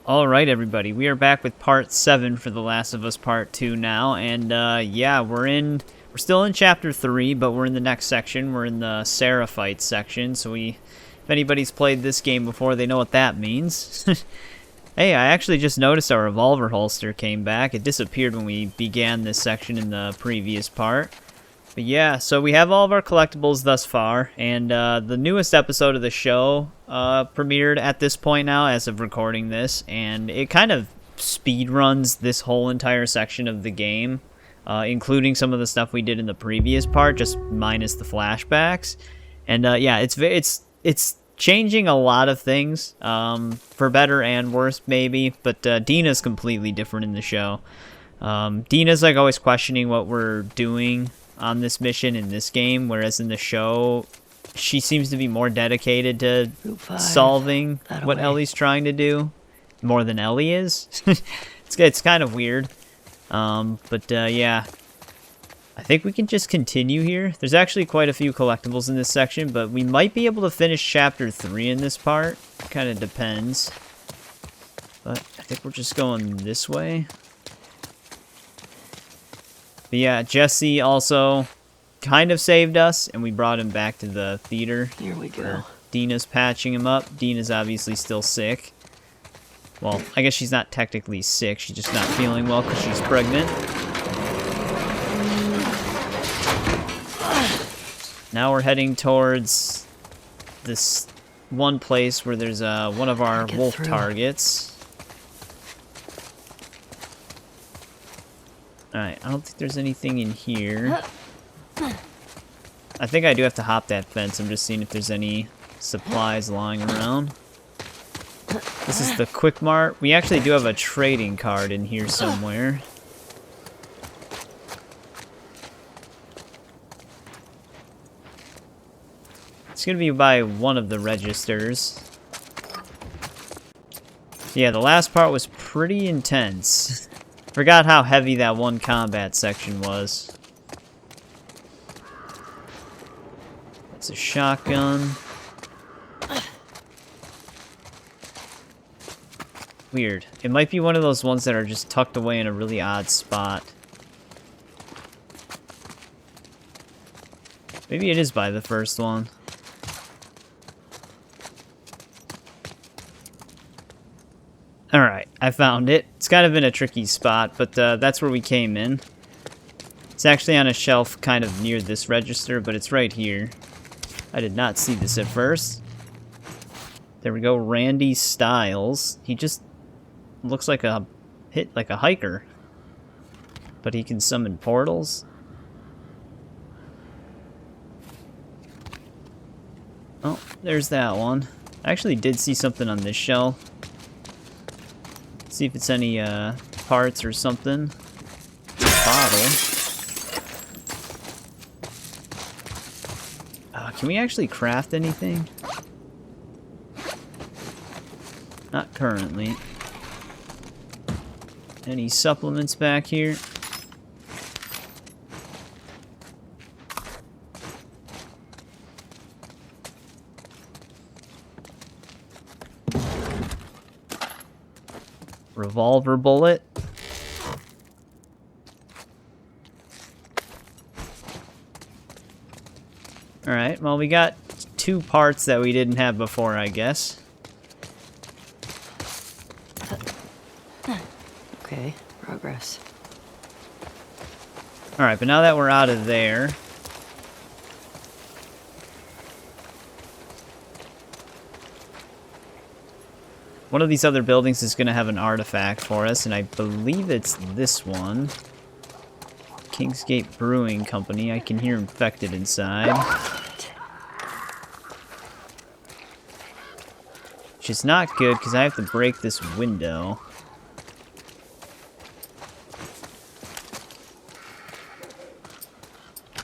Alright everybody, we are back with part 7 for The Last of Us Part 2 now, and yeah, we're still in Chapter 3, but we're in the next section. We're in the Seraphites section, so if anybody's played this game before, they know what that means. Hey, I actually just noticed our revolver holster came back. It disappeared when we began this section in the previous part. But yeah, so we have all of our collectibles thus far, and the newest episode of the show premiered at this point now as of recording this, and it kind of speed runs this whole entire section of the game, including some of the stuff we did in the previous part, just minus the flashbacks. And yeah, it's changing a lot of things, for better and worse maybe, but Dina's completely different in the show. Dina's like always questioning what we're doing on this mission in this game, whereas in the show she seems to be more dedicated to solving what Ellie's trying to do more than Ellie is. It's kind of weird, but yeah, I think we can just continue here. There's actually quite a few collectibles in this section, but we might be able to finish chapter 3 in this part. Kind of depends, but I think we're just going this way. But yeah, Jesse also kind of saved us, and we brought him back to the theater. Here we go. Dina's patching him up. Dina's obviously still sick. Well, I guess she's not technically sick. She's just not feeling well because she's pregnant. Now we're heading towards this one place where there's one of our wolf targets. Alright, I don't think there's anything in here. I think I do have to hop that fence. I'm just seeing if there's any supplies lying around. This is the Quick Mart. We actually do have a trading card in here somewhere. It's gonna be by one of the registers. Yeah, the last part was pretty intense. Forgot how heavy that one combat section was. It's a shotgun. Weird. It might be one of those ones that are just tucked away in a really odd spot. Maybe it is by the first one. Alright, I found it. It's kind of in a tricky spot, but that's where we came in. It's actually on a shelf kind of near this register, but it's right here. I did not see this at first. There we go, Randy Styles. He just looks like a hiker. But he can summon portals. Oh, there's that one. I actually did see something on this shelf. See if it's any parts or something. Bottle. Can we actually craft anything? Not currently. Any supplements back here? Revolver bullet. Alright, well we got 2 parts that we didn't have before, I guess. Okay, progress. Alright, but now that we're out of there, one of these other buildings is going to have an artifact for us, and I believe it's this one. Kingsgate Brewing Company. I can hear infected inside. Which is not good, because I have to break this window.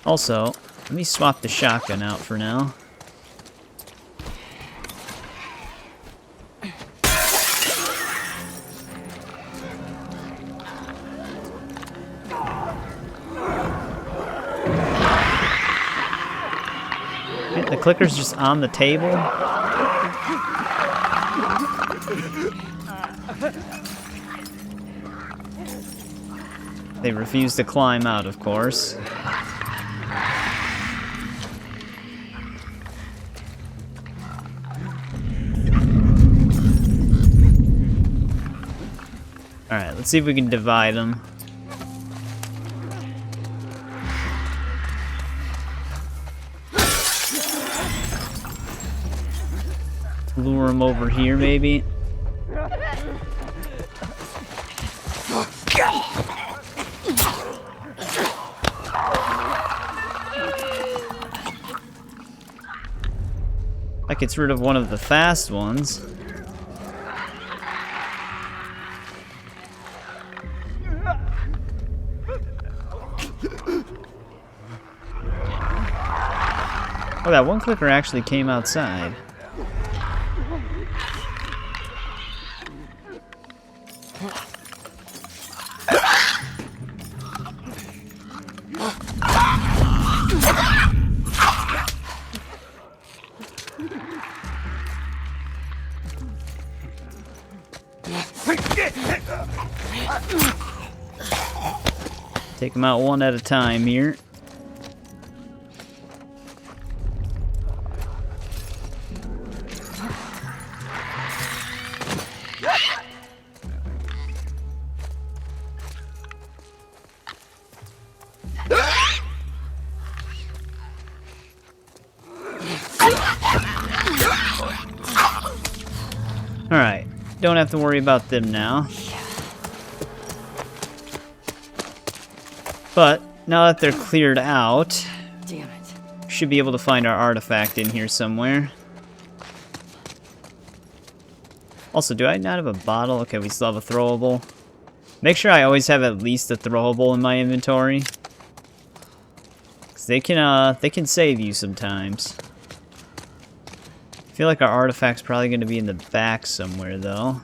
Also, let me swap the shotgun out for now. The clicker's just on the table. They refuse to climb out, of course. Alright, let's see if we can divide them. Lure them over here, maybe. That gets rid of one of the fast ones. Oh, that one clicker actually came outside. Take them out one at a time here. Alright, don't have to worry about them now. But, now that they're cleared out, Damn it. should be able to find our artifact in here somewhere. Also, do I not have a bottle? Okay, we still have a throwable. Make sure I always have at least a throwable in my inventory. Because they can save you sometimes. I feel like our artifact's probably going to be in the back somewhere, though.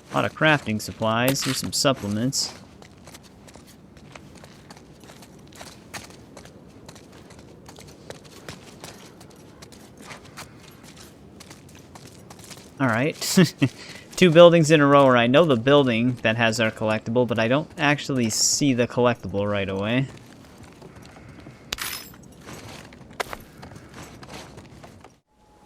A lot of crafting supplies. Here's some supplements. Alright. 2 buildings in a row where I know the building that has our collectible, but I don't actually see the collectible right away.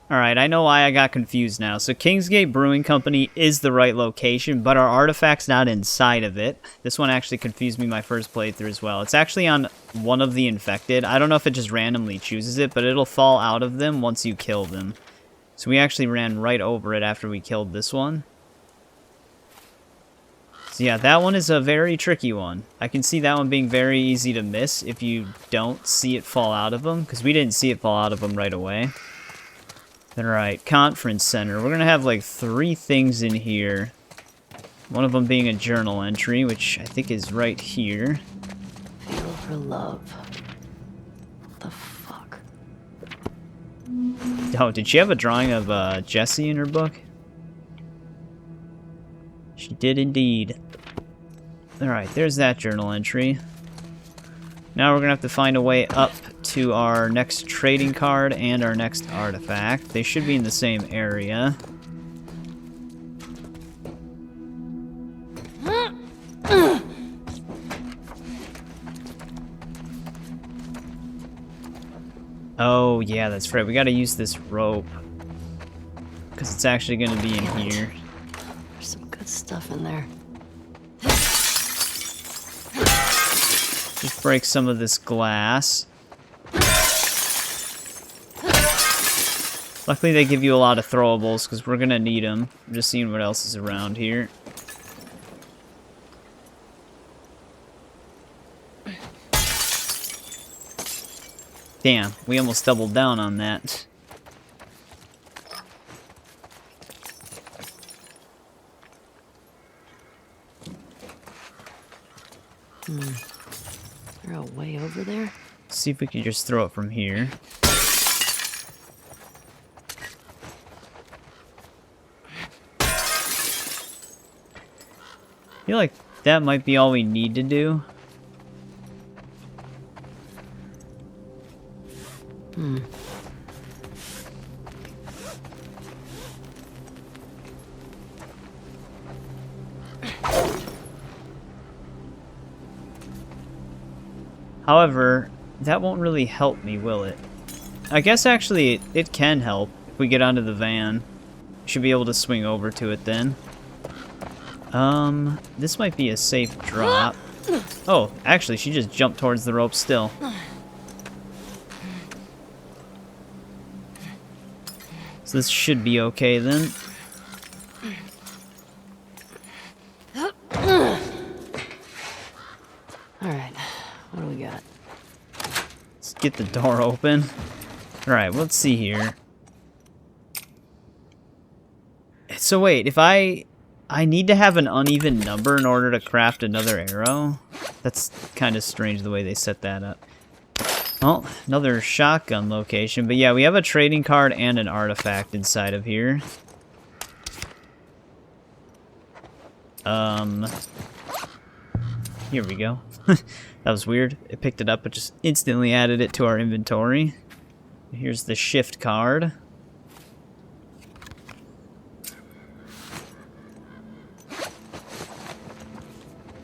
Alright, I know why I got confused now. So Kingsgate Brewing Company is the right location, but our artifact's not inside of it. This one actually confused me my first playthrough as well. It's actually on one of the infected. I don't know if it just randomly chooses it, but it'll fall out of them once you kill them. So we actually ran right over it after we killed this one. So yeah, that one is a very tricky one. I can see that one being very easy to miss if you don't see it fall out of them, because we didn't see it fall out of them right away. Alright, conference center. We're gonna have like 3 things in here. One of them being a journal entry, which I think is right here. Feel for love. What the fuck? Oh, did she have a drawing of Jessie in her book? She did indeed. Alright, there's that journal entry. Now we're gonna have to find a way up to our next trading card and our next artifact. They should be in the same area. Oh, yeah, that's right. We gotta use this rope. Because it's actually gonna be in here. There's some good stuff in there. Just break some of this glass. Luckily they give you a lot of throwables because we're gonna need them. I'm just seeing what else is around here. Damn, we almost doubled down on that. Is there a way over there? See if we can just throw it from here. I feel like that might be all we need to do. However, that won't really help me, will it? I guess actually it can help if we get onto the van. Should be able to swing over to it then. This might be a safe drop. Oh, actually, she just jumped towards the rope still. So this should be okay then. Alright, what do we got? Let's get the door open. Alright, let's see here. So wait, if I need to have an uneven number in order to craft another arrow? That's kind of strange the way they set that up. Well, another shotgun location. But yeah, we have a trading card and an artifact inside of here. Here we go. That was weird. It picked it up, but just instantly added it to our inventory. Here's the shift card.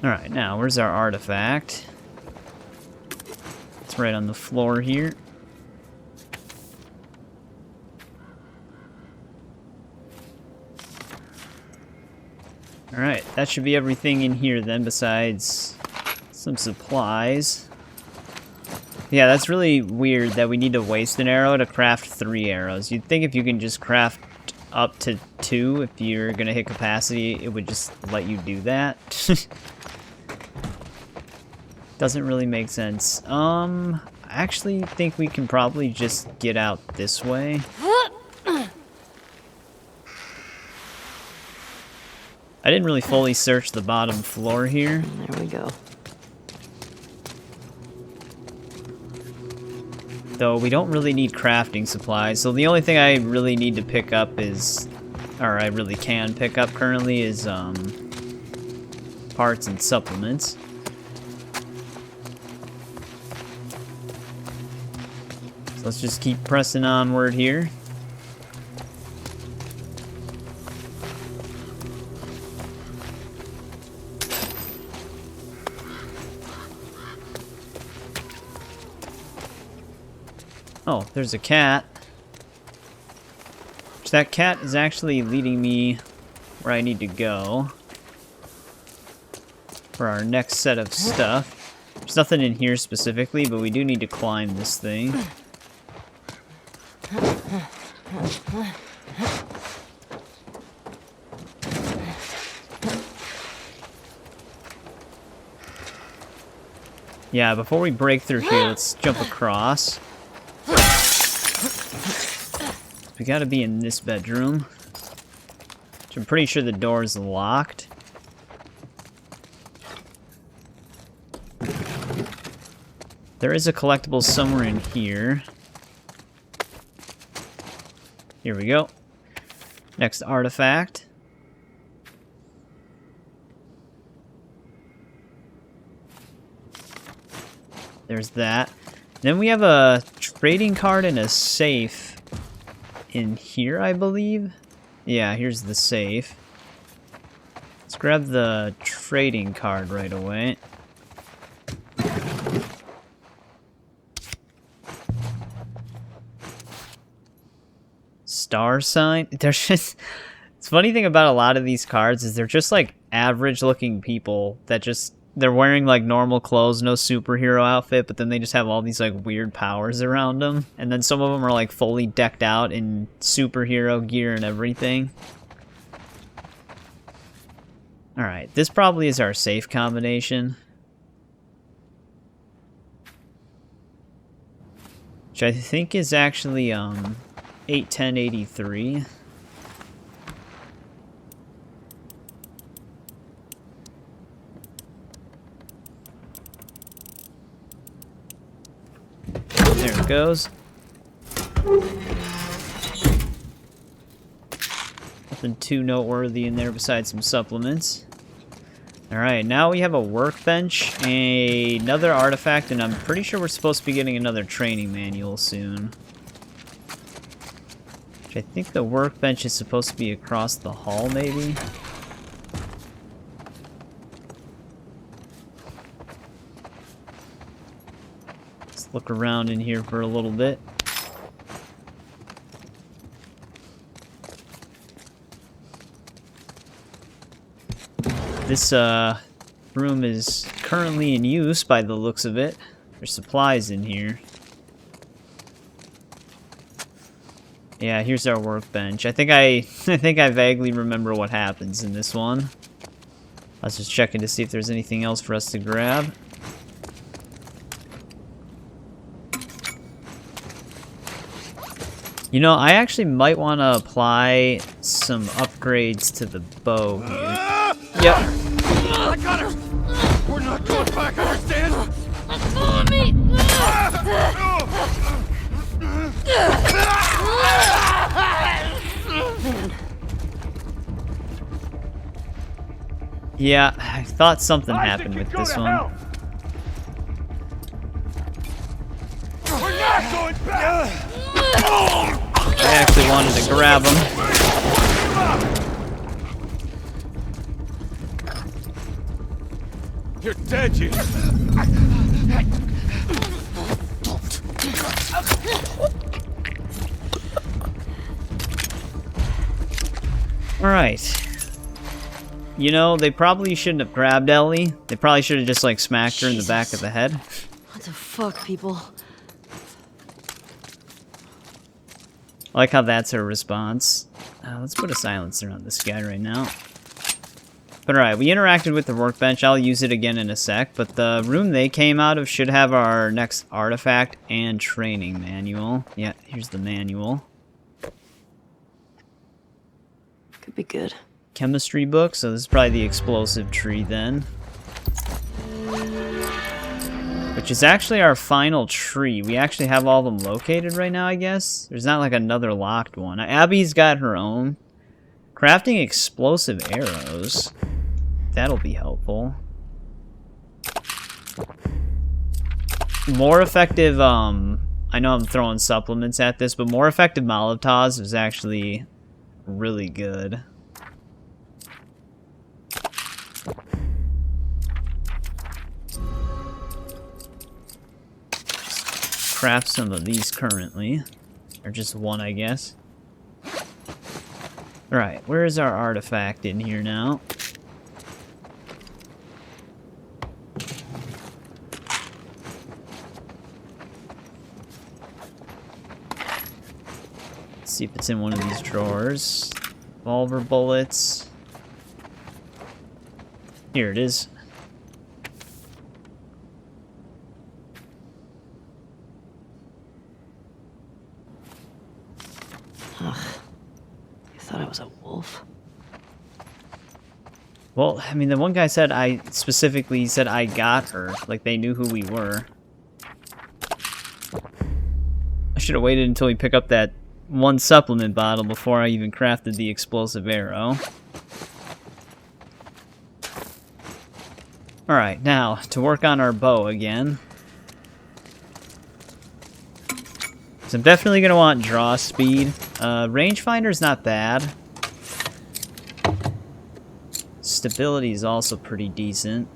Alright, now, where's our artifact? It's right on the floor here. Alright, that should be everything in here then, besides some supplies. Yeah, that's really weird that we need to waste an arrow to craft 3 arrows. You'd think if you can just craft up to 2, if you're gonna hit capacity, it would just let you do that. Doesn't really make sense. I actually think we can probably just get out this way. I didn't really fully search the bottom floor here. There we go. Though we don't really need crafting supplies, so the only thing I really need to pick up is, or I really can pick up currently, is parts and supplements. So let's just keep pressing onward here. Oh, there's a cat. That cat is actually leading me where I need to go for our next set of stuff. There's nothing in here specifically, but we do need to climb this thing. Yeah, before we break through here, let's jump across. We gotta be in this bedroom, which I'm pretty sure the door is locked. There is a collectible somewhere in here. Here we go. Next artifact. There's that. Then we have a trading card and a safe in here, I believe. Yeah, here's the safe. Let's grab the trading card right away. Star sign? There's just... It's funny thing about a lot of these cards is they're just like average looking people that just... They're wearing like normal clothes, no superhero outfit, but then they just have all these like weird powers around them. And then some of them are like fully decked out in superhero gear and everything. Alright, this probably is our safe combination. Which I think is actually 81083. There it goes. Nothing too noteworthy in there besides some supplements. Alright, now we have a workbench, another artifact, and I'm pretty sure we're supposed to be getting another training manual soon. Which I think the workbench is supposed to be across the hall, maybe? look around in here for a little bit. This room is currently in use by the looks of it. There's supplies in here. Yeah, here's our workbench. I think I vaguely remember what happens in this one. I was just checking to see if there's anything else for us to grab. You know, I actually might want to apply some upgrades to the bow here. Yep. I got her! We're not going back, understand? Follow me! Yeah, I thought something happened with this one. We're not going back! I actually wanted to grab him. You're dead, you. Alright. You know, they probably shouldn't have grabbed Ellie. They probably should have just, like, smacked her in the back of the head. What the fuck, people? I like how that's her response. Let's put a silencer on this guy right now. But alright, we interacted with the workbench. I'll use it again in a sec. But the room they came out of should have our next artifact and training manual. Yeah, here's the manual. Could be good. Chemistry book, so this is probably the explosive tree then. Which is actually our final tree. We actually have all of them located right now, I guess. There's not like another locked one. Abby's got her own. Crafting explosive arrows. That'll be helpful. More effective, I know I'm throwing supplements at this, but more effective Molotovs is actually really good. Craft some of these currently. Or just one, I guess. Alright, where is our artifact in here now? Let's see if it's in one of these drawers. Revolver bullets. Here it is. Ugh. You thought I was a wolf? Well, I mean, the one guy said specifically said I got her. Like, they knew who we were. I should have waited until we pick up that one supplement bottle before I even crafted the explosive arrow. Alright, now, to work on our bow again. So I'm definitely going to want draw speed. Rangefinder's not bad. Stability is also pretty decent.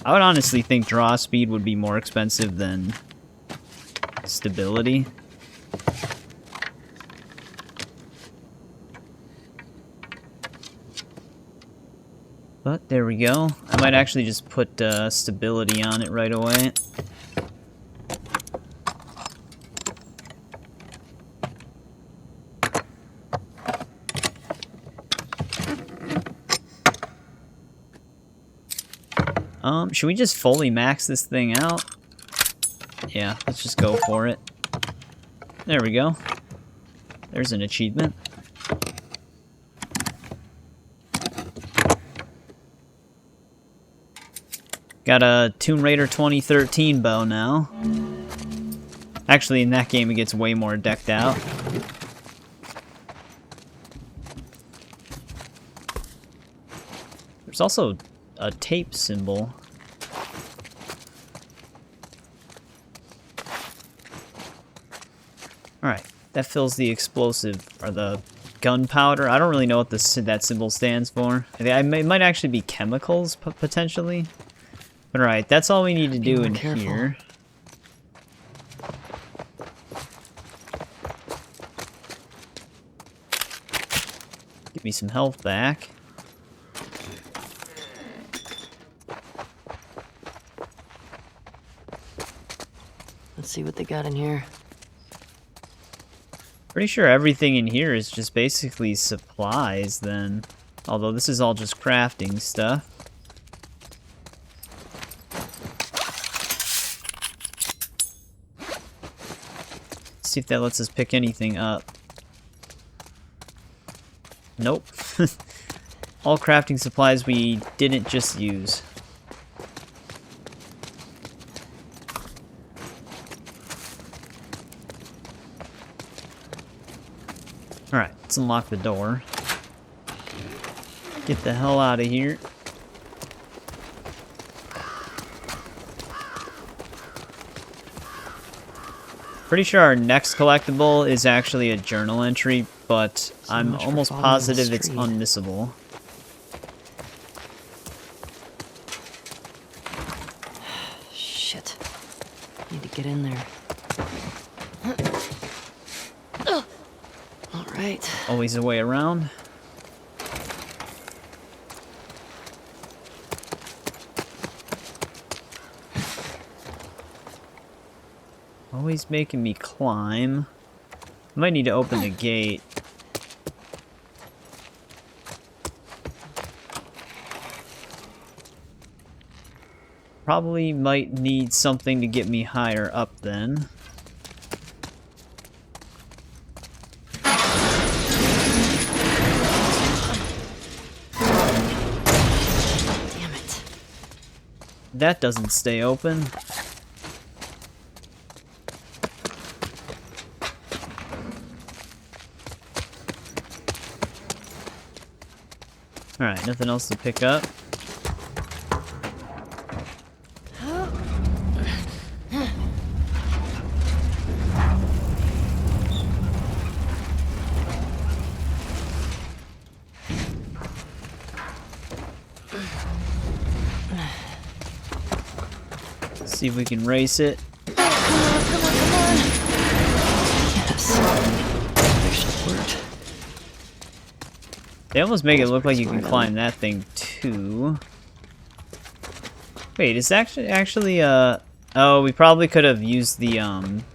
I would honestly think draw speed would be more expensive than stability. But there we go. I might actually just put stability on it right away. Should we just fully max this thing out? Yeah, let's just go for it. There we go. There's an achievement. Got a Tomb Raider 2013 bow now. Actually, in that game, it gets way more decked out. There's also a tape symbol. Alright, that fills the explosive, or the gunpowder. I don't really know what that symbol stands for. It might actually be chemicals, potentially. But alright, that's all we need to do more in careful. here. Give me some health back. Let's see what they got in here. Pretty sure everything in here is just basically supplies then. Although this is all just crafting stuff. Let's see if that lets us pick anything up. Nope. All crafting supplies we didn't just use. Alright, let's unlock the door. Get the hell out of here. Pretty sure our next collectible is actually a journal entry, but I'm much for almost following the positive it's street. unmissable. Shit. Need to get in there. All right. Always a way around. Always making me climb. Might need to open the gate. Probably might need something to get me higher up then. Damn it. That doesn't stay open. Alright, nothing else to pick up. Let's see if we can race it. Come on. Yes. Actually worked. They almost make it look like you can climb that thing too. Wait, is actually oh, we probably could have used the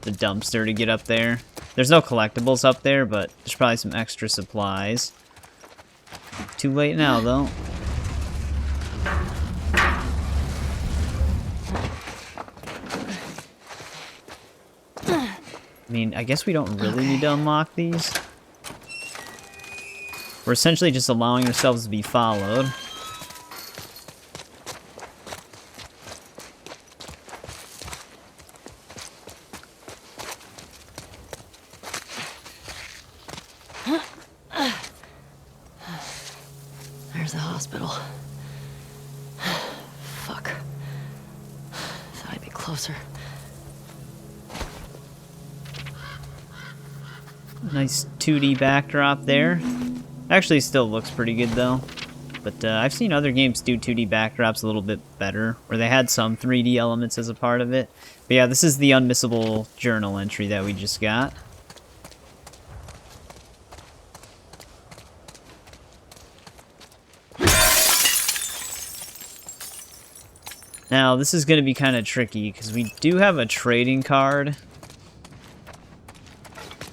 dumpster to get up there. There's no collectibles up there, but there's probably some extra supplies. Too late now though. I mean, I guess we don't really need to unlock these. We're essentially just allowing ourselves to be followed. There's the hospital. Fuck. Thought I'd be closer. Nice 2D backdrop there. Actually still looks pretty good though. But I've seen other games do 2D backdrops a little bit better, where they had some 3D elements as a part of it. But yeah, this is the Unmissable journal entry that we just got. Now, this is going to be kind of tricky, because we do have a trading card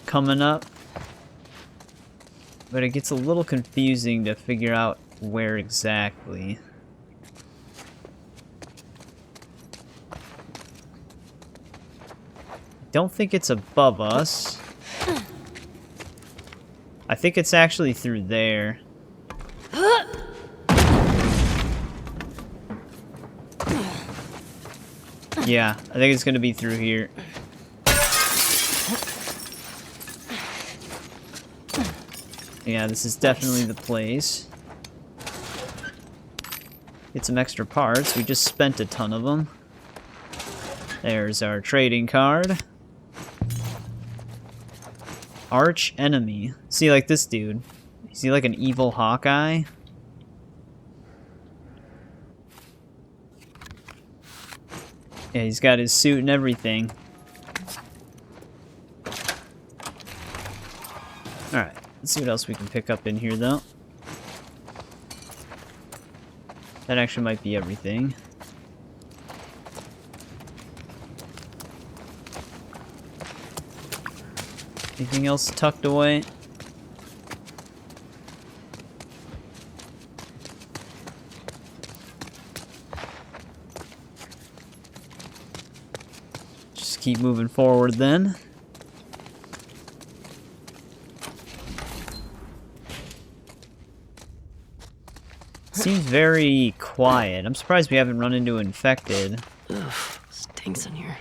coming up. But it gets a little confusing to figure out where exactly. Don't think it's above us. I think it's actually through there. Yeah, I think it's gonna be through here. Yeah, this is definitely the place. Get some extra parts. We just spent a ton of them. There's our trading card. Arch enemy. See, like this dude. Is he like an evil Hawkeye? Yeah, he's got his suit and everything. Alright, let's see what else we can pick up in here, though. That actually might be everything. Anything else tucked away? Just keep moving forward then. Seems very quiet. I'm surprised we haven't run into infected. Ugh, stinks in here.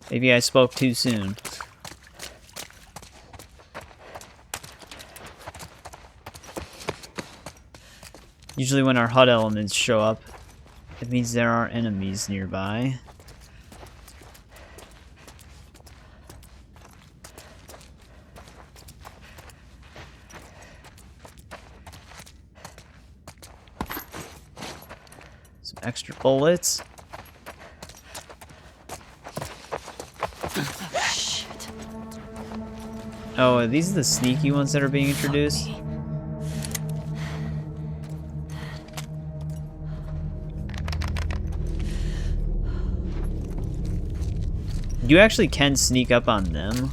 Maybe I spoke too soon. Usually when our HUD elements show up, it means there are enemies nearby. Some extra bullets. Oh, shit. Oh, these are the sneaky ones that are being introduced? Fuck me. You actually can sneak up on them.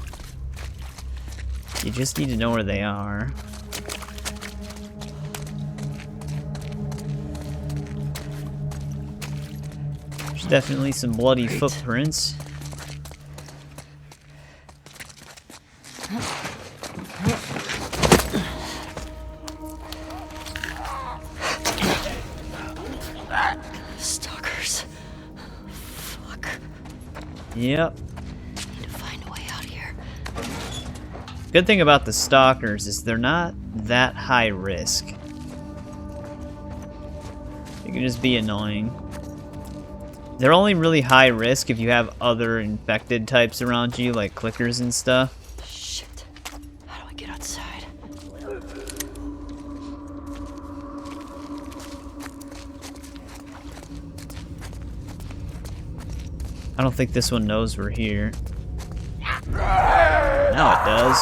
You just need to know where they are. There's definitely some bloody footprints. Stalkers. Fuck. Yep. Need to find a way out of here. Good thing about the stalkers is they're not that high risk. They can just be annoying. They're only really high risk if you have other infected types around you, like clickers and stuff. Shit. How do I get outside? I don't think this one knows we're here. Now it does.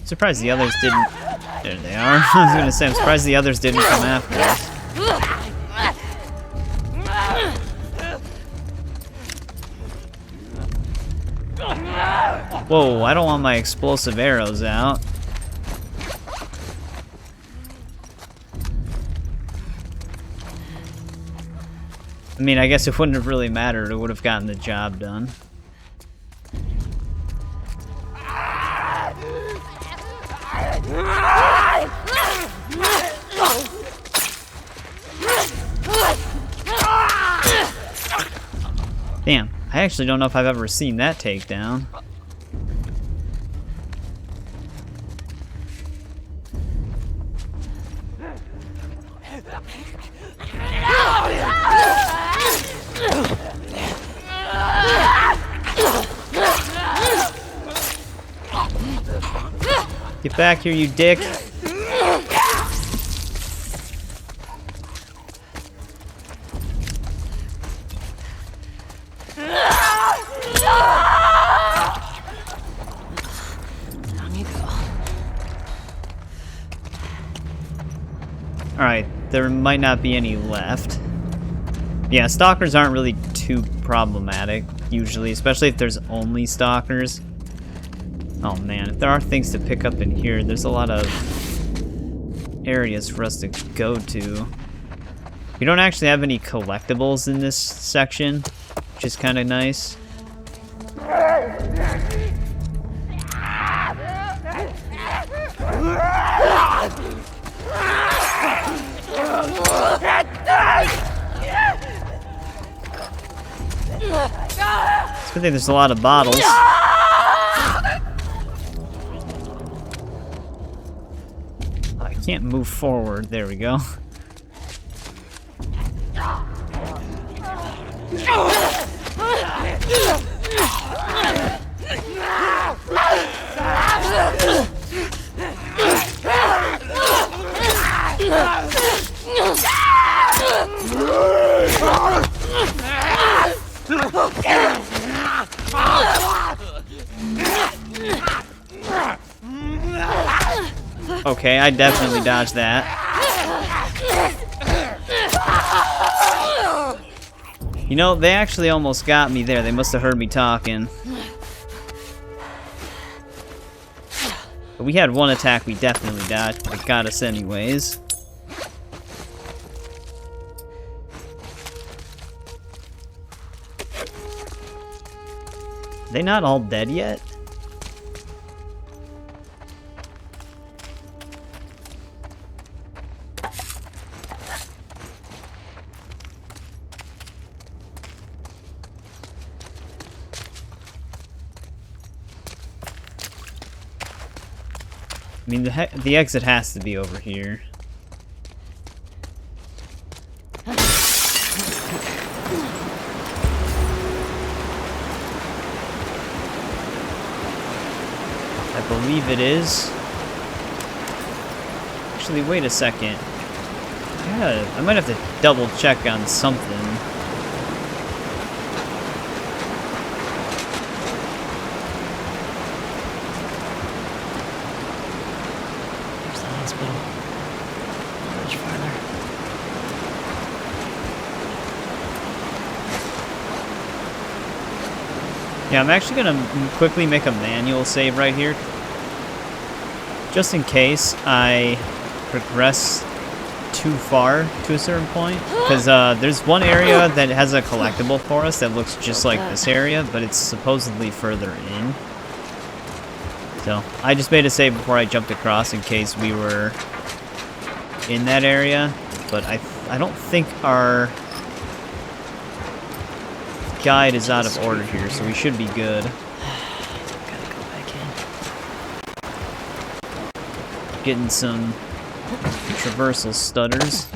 Surprised the others didn't. There they are. I was gonna say, I'm surprised the others didn't come after us. Whoa, I don't want my explosive arrows out. I mean, I guess it wouldn't have really mattered. It would have gotten the job done. Damn, I actually don't know if I've ever seen that takedown. Get back here, you dick. Down you go. Alright, there might not be any left. Yeah, stalkers aren't really too problematic, usually, especially if there's only stalkers. Oh man, if there are things to pick up in here, there's a lot of areas for us to go to. We don't actually have any collectibles in this section, which is kind of nice. It's a good thing there's a lot of bottles. I can't move forward. There we go. Okay, I definitely dodged that. You know, they actually almost got me there. They must have heard me talking. But we had one attack we definitely dodged, but it got us anyways. Are they not all dead yet? I mean, the exit has to be over here. I believe it is. Actually, wait a second. Yeah, I might have to double check on something. There's the hospital. Not much farther. Yeah, I'm actually gonna quickly make a manual save right here, just in case I progress too far to a certain point. Because there's one area that has a collectible for us that looks just like this area, but it's supposedly further in. So I just made a save before I jumped across in case we were in that area, but I don't think our guide is out of order here, so we should be good. Gotta go back in. Getting some traversal stutters.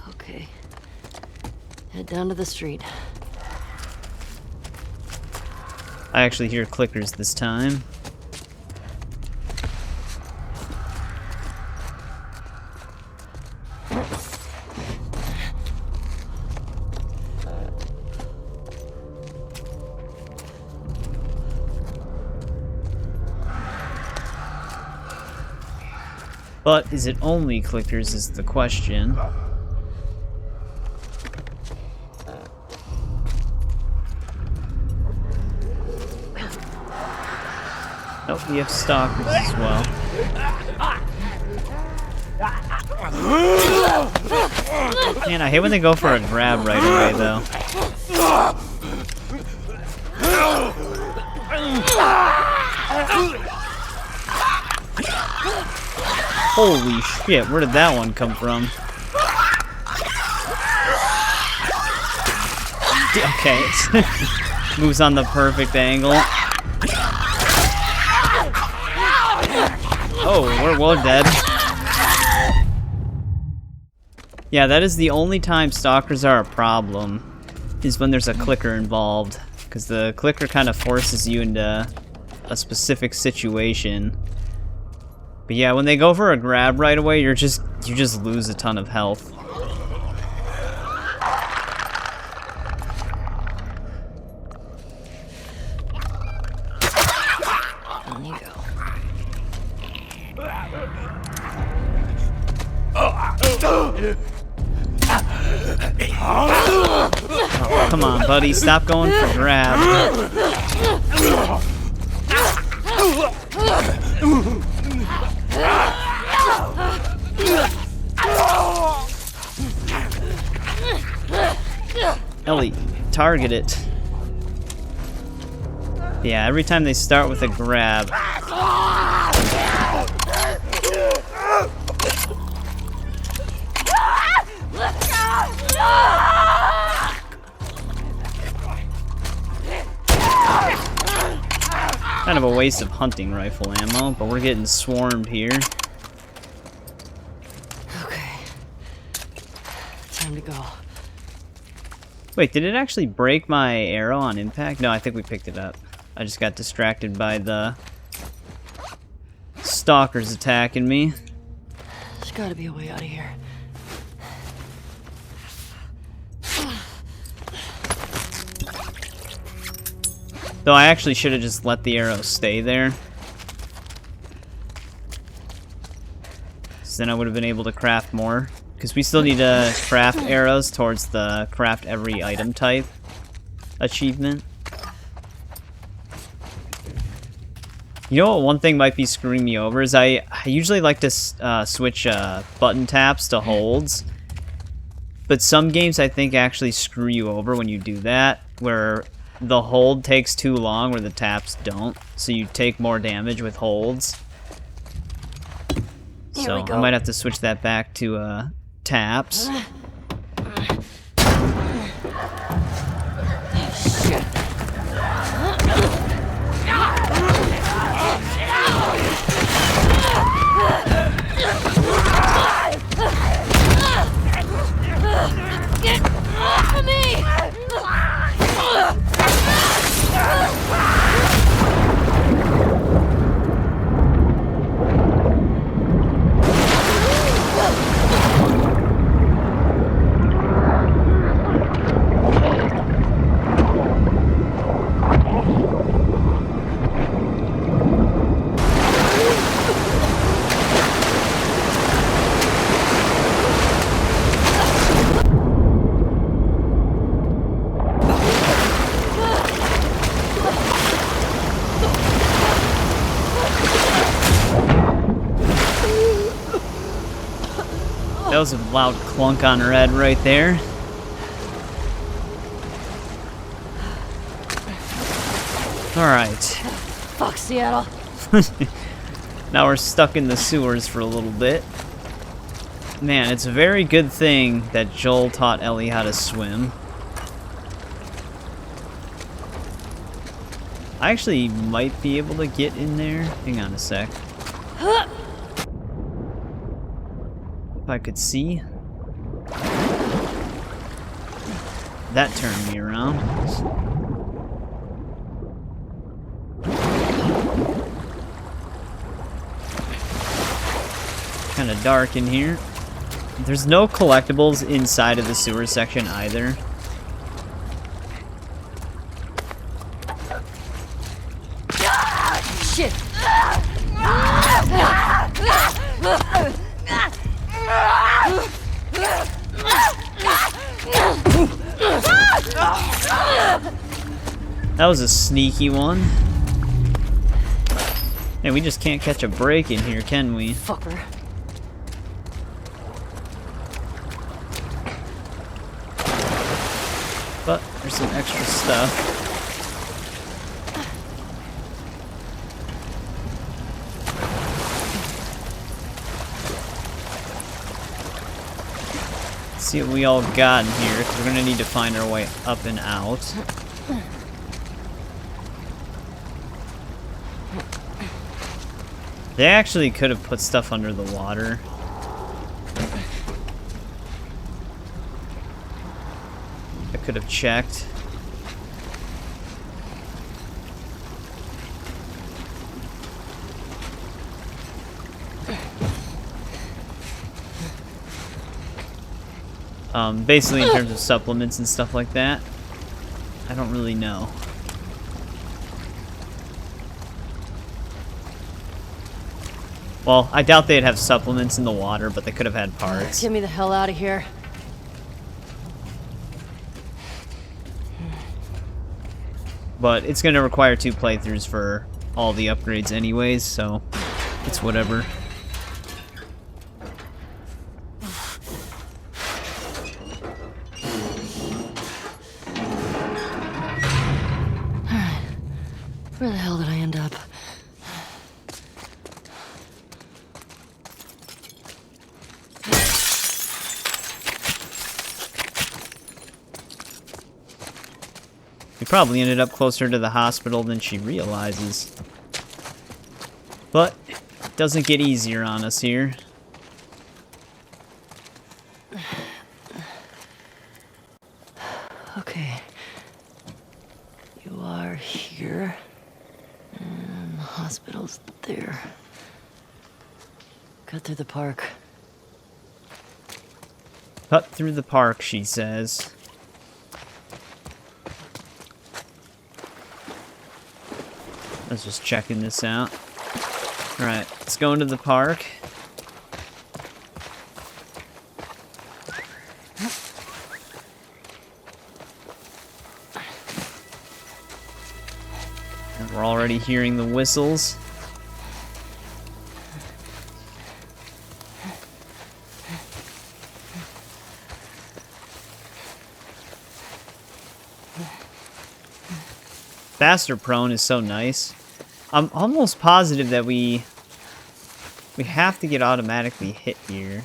Okay. Head down to the street. I actually hear clickers this time. But is it only clickers is the question. Nope, we have stalkers as well. Man, I hate when they go for a grab right away, though. Holy shit, where did that one come from? Okay, moves on the perfect angle. Oh, we're dead. Yeah, that is the only time stalkers are a problem, is when there's a clicker involved. Because the clicker kind of forces you into a specific situation. But yeah, when they go for a grab right away, you just lose a ton of health. On you go. Oh, come on, buddy, stop going for grab. Ellie, target it. Yeah, every time they start with a grab. Kind of a waste of hunting rifle ammo, but we're getting swarmed here. Okay. Time to go. Wait, did it actually break my arrow on impact? No, I think we picked it up. I just got distracted by the stalkers attacking me. There's gotta be a way out of here. Though I actually should have just let the arrow stay there. because then I would have been able to craft more. Because we still need to craft arrows towards the craft every item type achievement. You know what one thing might be screwing me over is I usually like to switch button taps to holds. But some games I think actually screw you over when you do that, where the hold takes too long where the taps don't. So you take more damage with holds. So I might have to switch that back to taps. Shit. Get off of me! That was a loud clunk on her head right there. Alright. Fuck, Seattle. Now we're stuck in the sewers for a little bit. Man, it's a very good thing that Joel taught Ellie how to swim. I actually might be able to get in there. Hang on a sec. If I could see. That turned me around. Kind of dark in here. There's no collectibles inside of the sewer section either. Shit! That was a sneaky one. Man, we just can't catch a break in here, can we? Fucker. But there's some extra stuff. Let's see what we all got in here, because we're gonna need to find our way up and out. They actually could have put stuff under the water. I could have checked. Basically in terms of supplements and stuff like that, I don't really know. Well, I doubt they'd have supplements in the water, but they could have had parts. Get me the hell out of here. But it's going to require 2 playthroughs for all the upgrades anyways, so it's whatever. Where the hell did I end up? We probably ended up closer to the hospital than she realizes. But it doesn't get easier on us here. Okay. You are here. And the hospital's there. Cut through the park. Cut through the park, she says. I was just checking this out. Alright, let's go into the park. Already hearing the whistles. Faster prone is so nice. I'm almost positive that we have to get automatically hit here.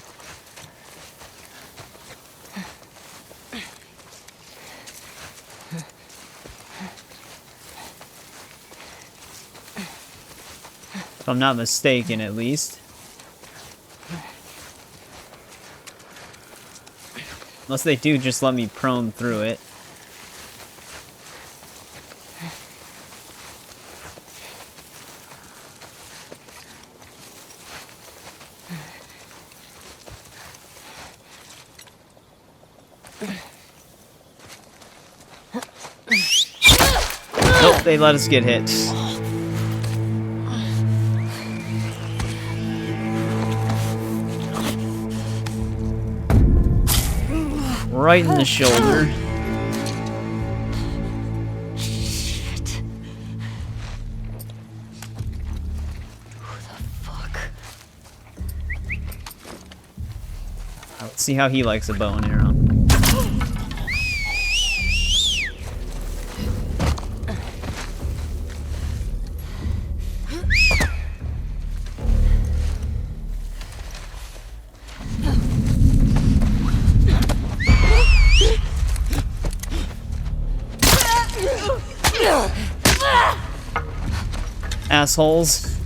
If I'm not mistaken, at least. Unless they do just let me prone through it. Nope, they let us get hit. Right in the shoulder. Shit. Who the fuck? Let's see how he likes a bow and arrow. Assholes.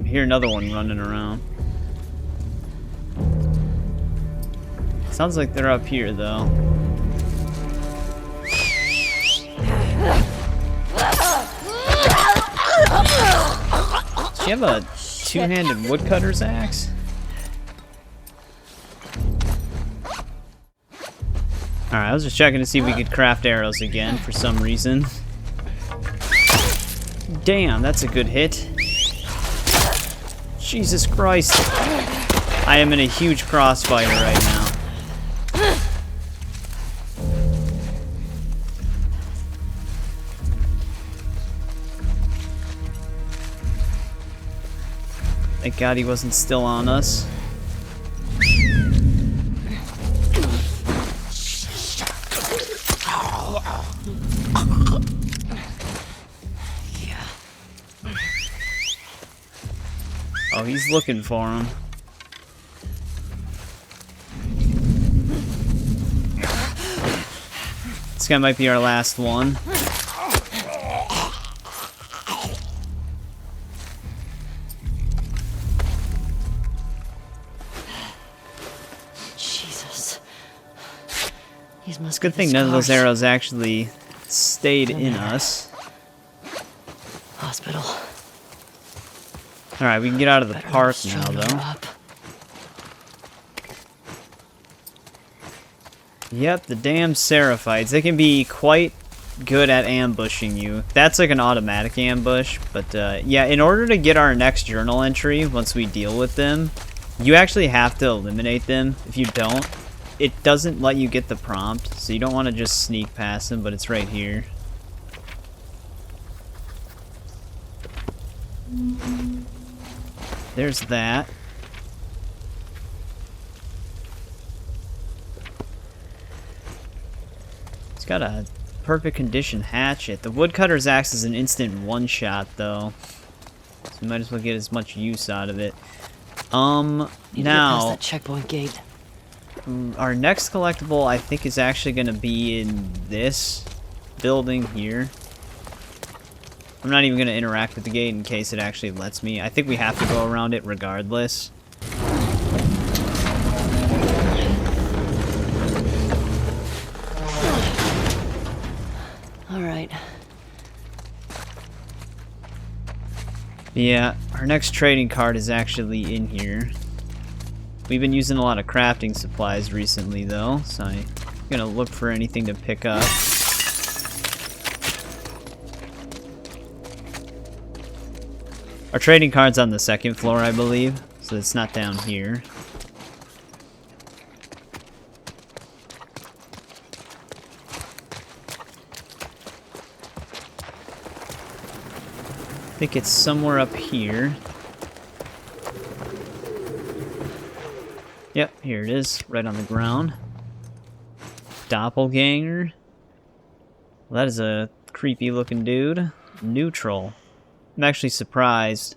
I hear another one running around. Sounds like they're up here, though. Does she have a two-handed woodcutter's axe? Alright, I was just checking to see if we could craft arrows again for some reason. Damn, that's a good hit. Jesus Christ. I am in a huge crossfire right now. Thank God he wasn't still on us. Oh, he's looking for him. This guy might be our last one. Jesus. It's a good thing none of those arrows actually stayed in us. Hospital. Alright, we can get out of the park now, though. Yep, the damn Seraphites. They can be quite good at ambushing you. That's like an automatic ambush, but yeah, in order to get our next journal entry, once we deal with them, you actually have to eliminate them. If you don't, it doesn't let you get the prompt, so you don't want to just sneak past them, but it's right here. There's that. It's got a perfect condition hatchet. The woodcutter's axe is an instant one-shot, though. So you might as well get as much use out of it. Now that checkpoint gate. Our next collectible, I think, is actually going to be in this building here. I'm not even going to interact with the gate in case it actually lets me. I think we have to go around it regardless. Alright. Yeah, our next trading card is actually in here. We've been using a lot of crafting supplies recently, though, so I'm going to look for anything to pick up. Our trading card's on the second floor, I believe, so it's not down here. think it's somewhere up here. Yep, here it is, right on the ground. Doppelganger. Well, that is a creepy looking dude. Neutral. I'm actually surprised.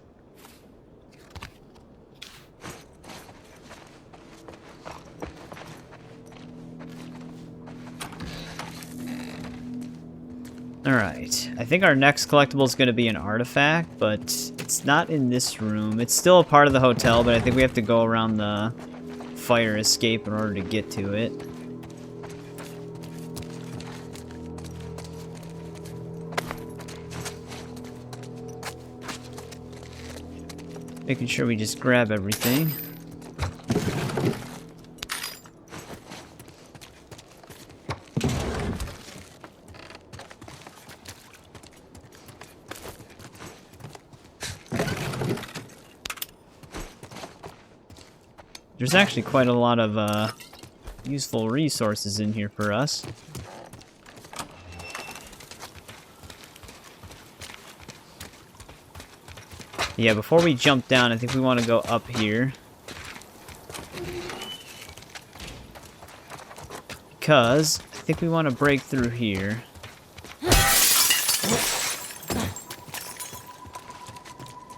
Alright, I think our next collectible is going to be an artifact, but it's not in this room. It's still a part of the hotel, but I think we have to go around the fire escape in order to get to it. Making sure we just grab everything. There's actually quite a lot of useful resources in here for us. Yeah, before we jump down, I think we want to go up here. Because I think we want to break through here.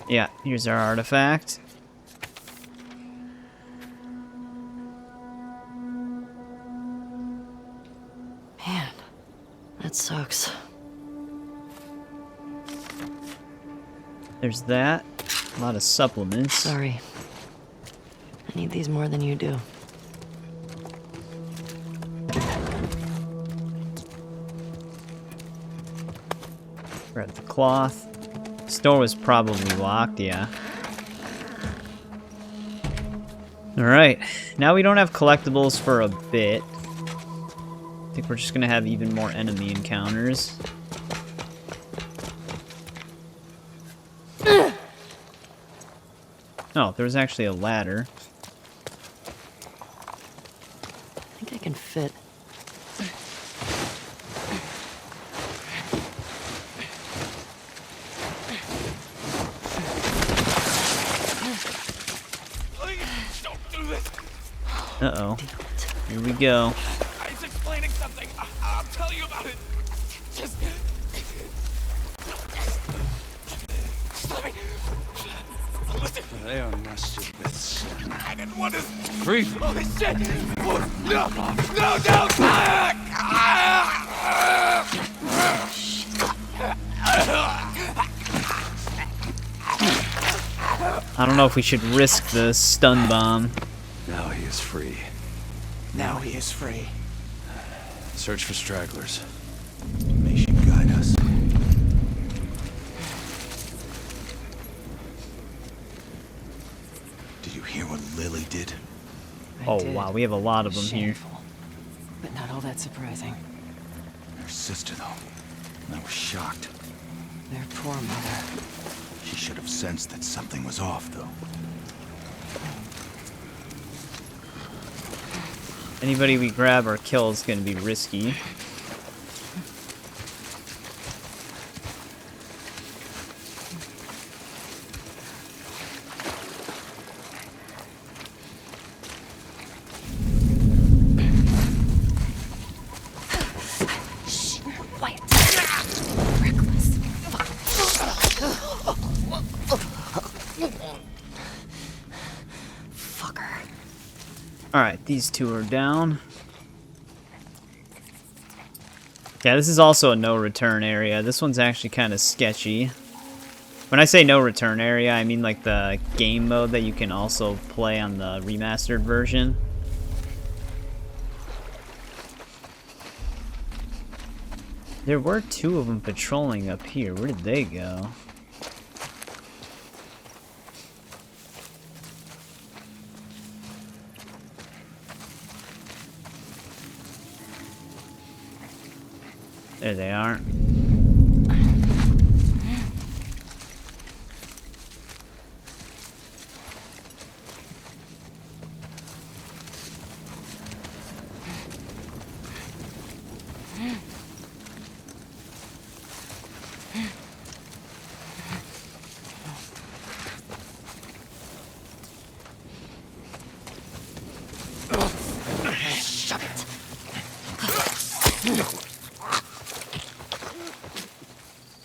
Yeah, here's our artifact. Man, that sucks. There's that. A lot of supplements. Sorry. I need these more than you do. Grab the cloth. Store was probably locked, yeah. Alright, now we don't have collectibles for a bit. I think we're just gonna have even more enemy encounters. Oh, there was actually a ladder. I think I can fit. Please, don't do this. Uh-oh. Here we go. He's explaining something. I'll tell you about it. Just... Let me... Listen. They are nested with sin. I didn't want to... Breathe. Holy shit! Oh, no! No, no! I don't know if we should risk the stun bomb. Now he is free. Now he is free. Search for stragglers. May she guide us. Did you hear what Lily did? Oh wow, we have a lot of them here. Shameful, but not all that surprising. Her sister, though. I was shocked. Their poor mother. She should have sensed that something was off, though. Anybody we grab or kill is going to be risky. Alright, these two are down. Yeah, this is also a no return area. This one's actually kind of sketchy. When I say no return area, I mean like the game mode that you can also play on the remastered version. There were two of them patrolling up here. Where did they go? There they are.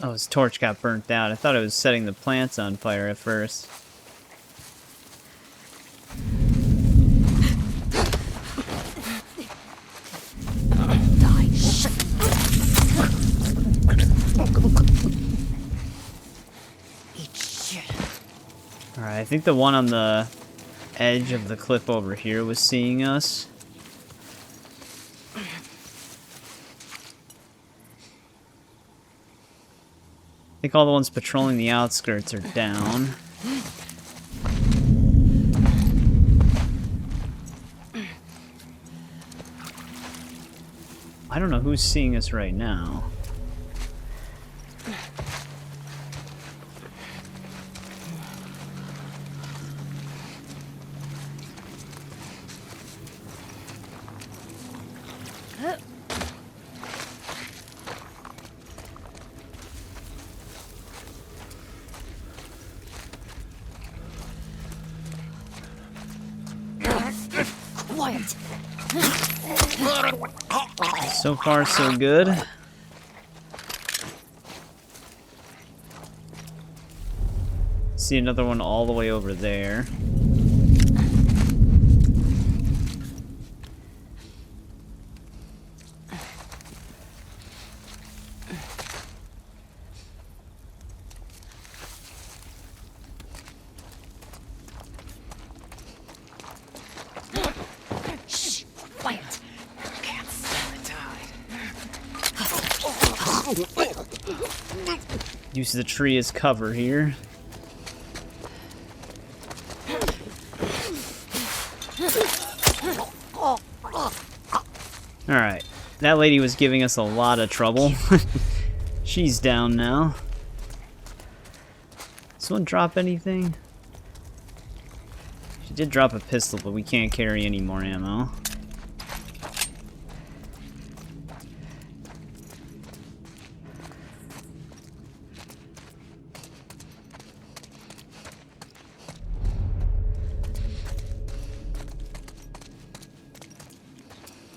Oh, his torch got burnt out. I thought it was setting the plants on fire at first. Die. Shit. Eat shit. Alright, I think the one on the edge of the cliff over here was seeing us. I think all the ones patrolling the outskirts are down. I don't know who's seeing us right now. Quiet. So far, so good. See another one all the way over there. Shh. Quiet. Can't stand the tide. Use the tree as cover here. Alright. That lady was giving us a lot of trouble. She's down now. Did someone drop anything? She did drop a pistol, but we can't carry any more ammo.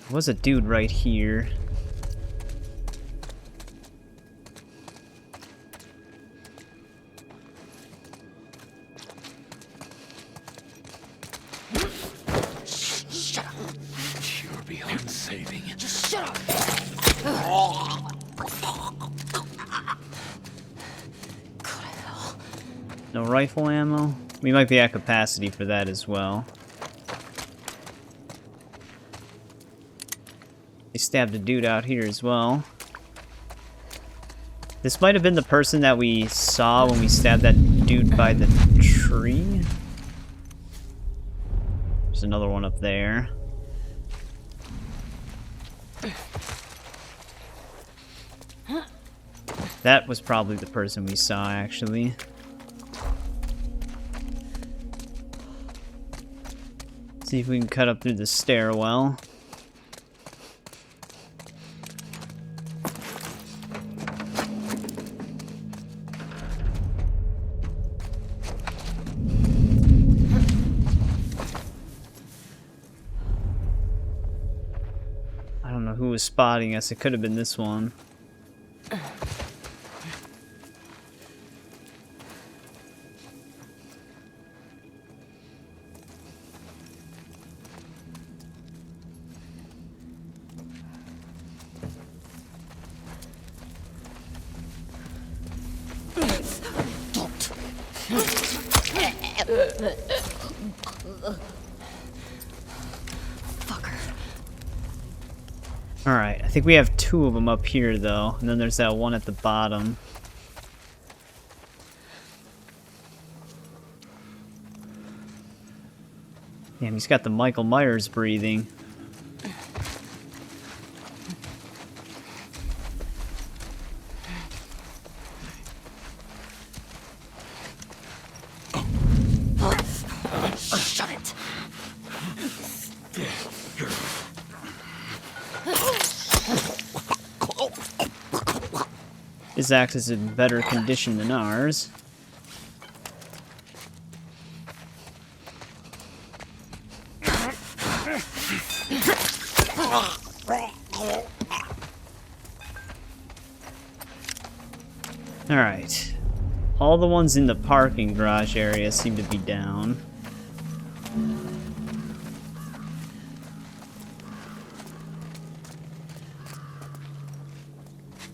There was a dude right here. Shut up. You're beyond saving. Just shut up. No rifle ammo? We might be at capacity for that as well. They stabbed a dude out here as well. This might have been the person that we saw when we stabbed that dude by the tree. There's another one up there. That was probably the person we saw, actually. See if we can cut up through the stairwell. I don't know who was spotting us. It could have been this one. Fucker. Alright, I think we have two of them up here, though. And then there's that one at the bottom. Damn, he's got the Michael Myers breathing. Shut it. His axe is in better condition than ours. Alright. All the ones in the parking garage area seem to be down.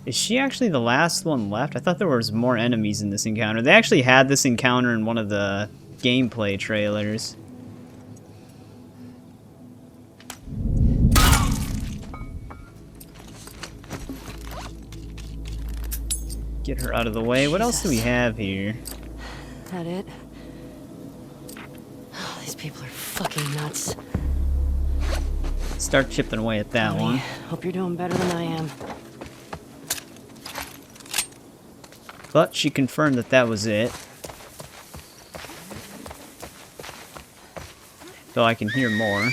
Is she actually the last one left? I thought there was more enemies in this encounter. They actually had this encounter in one of the gameplay trailers. Get her out of the way. What else do we have here? That it? Oh, these people are fucking nuts. Start chipping away at that one. Hope you're doing better than I am. But she confirmed that that was it. Though I can hear more.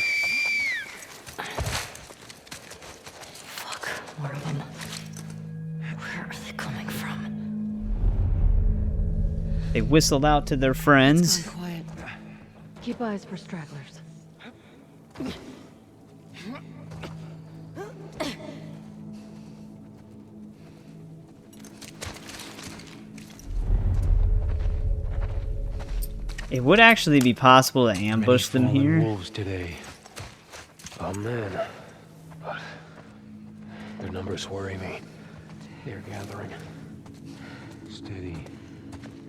Fuck, more of them. Where are they coming from? They whistled out to their friends. It's gone quiet. Keep eyes for stragglers. It would actually be possible to ambush them Many fallen here. wolves today. Oh man, but their numbers worry me. They're gathering. Steady.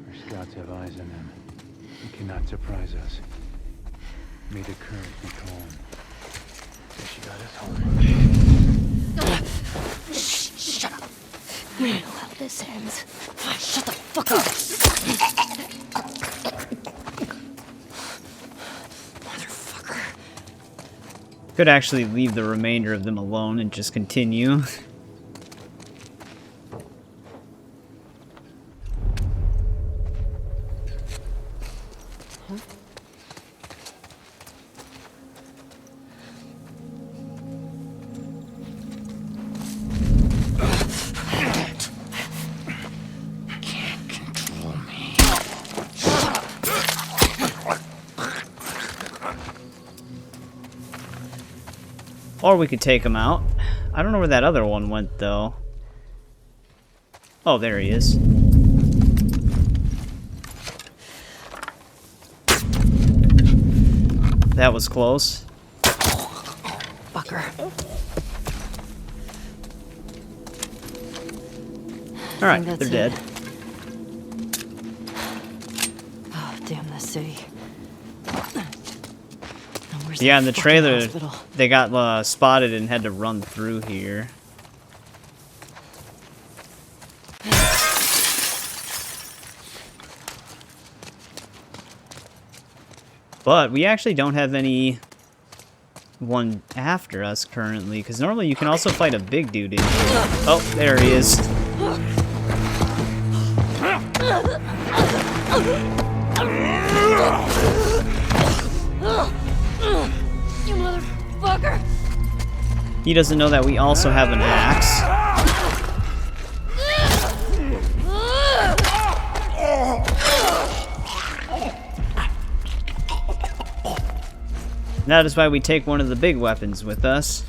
Our scouts have eyes on them. They cannot surprise us. May the current be calm. So she got us home. Shut up. You know how this ends. Shut the fuck up. Motherfucker. Could actually leave the remainder of them alone and just continue. Can't control me. Or we could take him out. I don't know where that other one went, though. Oh, there he is. That was close. Fucker. Alright, That's they're it. dead. Oh, damn this city. Now, where's Yeah, that in the fucking trailer, hospital? they got spotted and had to run through here. But we actually don't have any one after us currently, because normally you can also fight a big dude in here. Oh, there he is. You motherfucker. He doesn't know that we also have an axe. That is why we take one of the big weapons with us.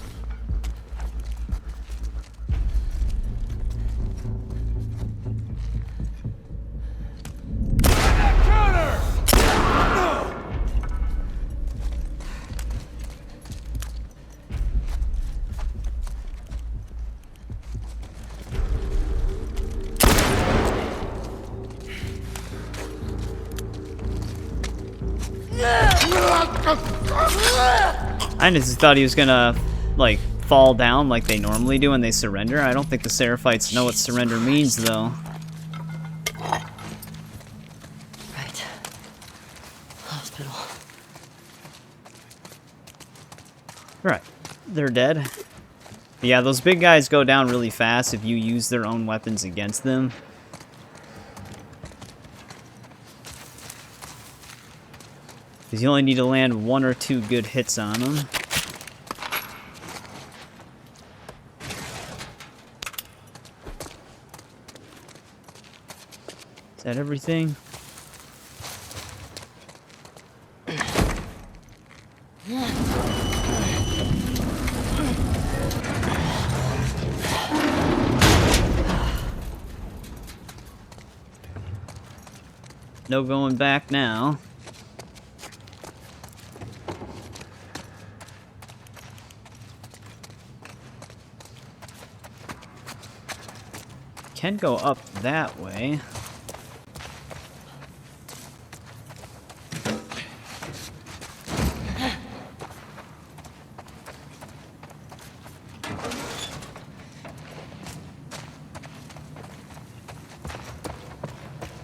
I just thought he was gonna, like, fall down like they normally do when they surrender. I don't think the Seraphites know what surrender means, though. Right. Hospital. Right. They're dead. Yeah, those big guys go down really fast if you use their own weapons against them. Because you only need to land 1 or 2 good hits on them. Is that everything? No going back now. Can go up that way.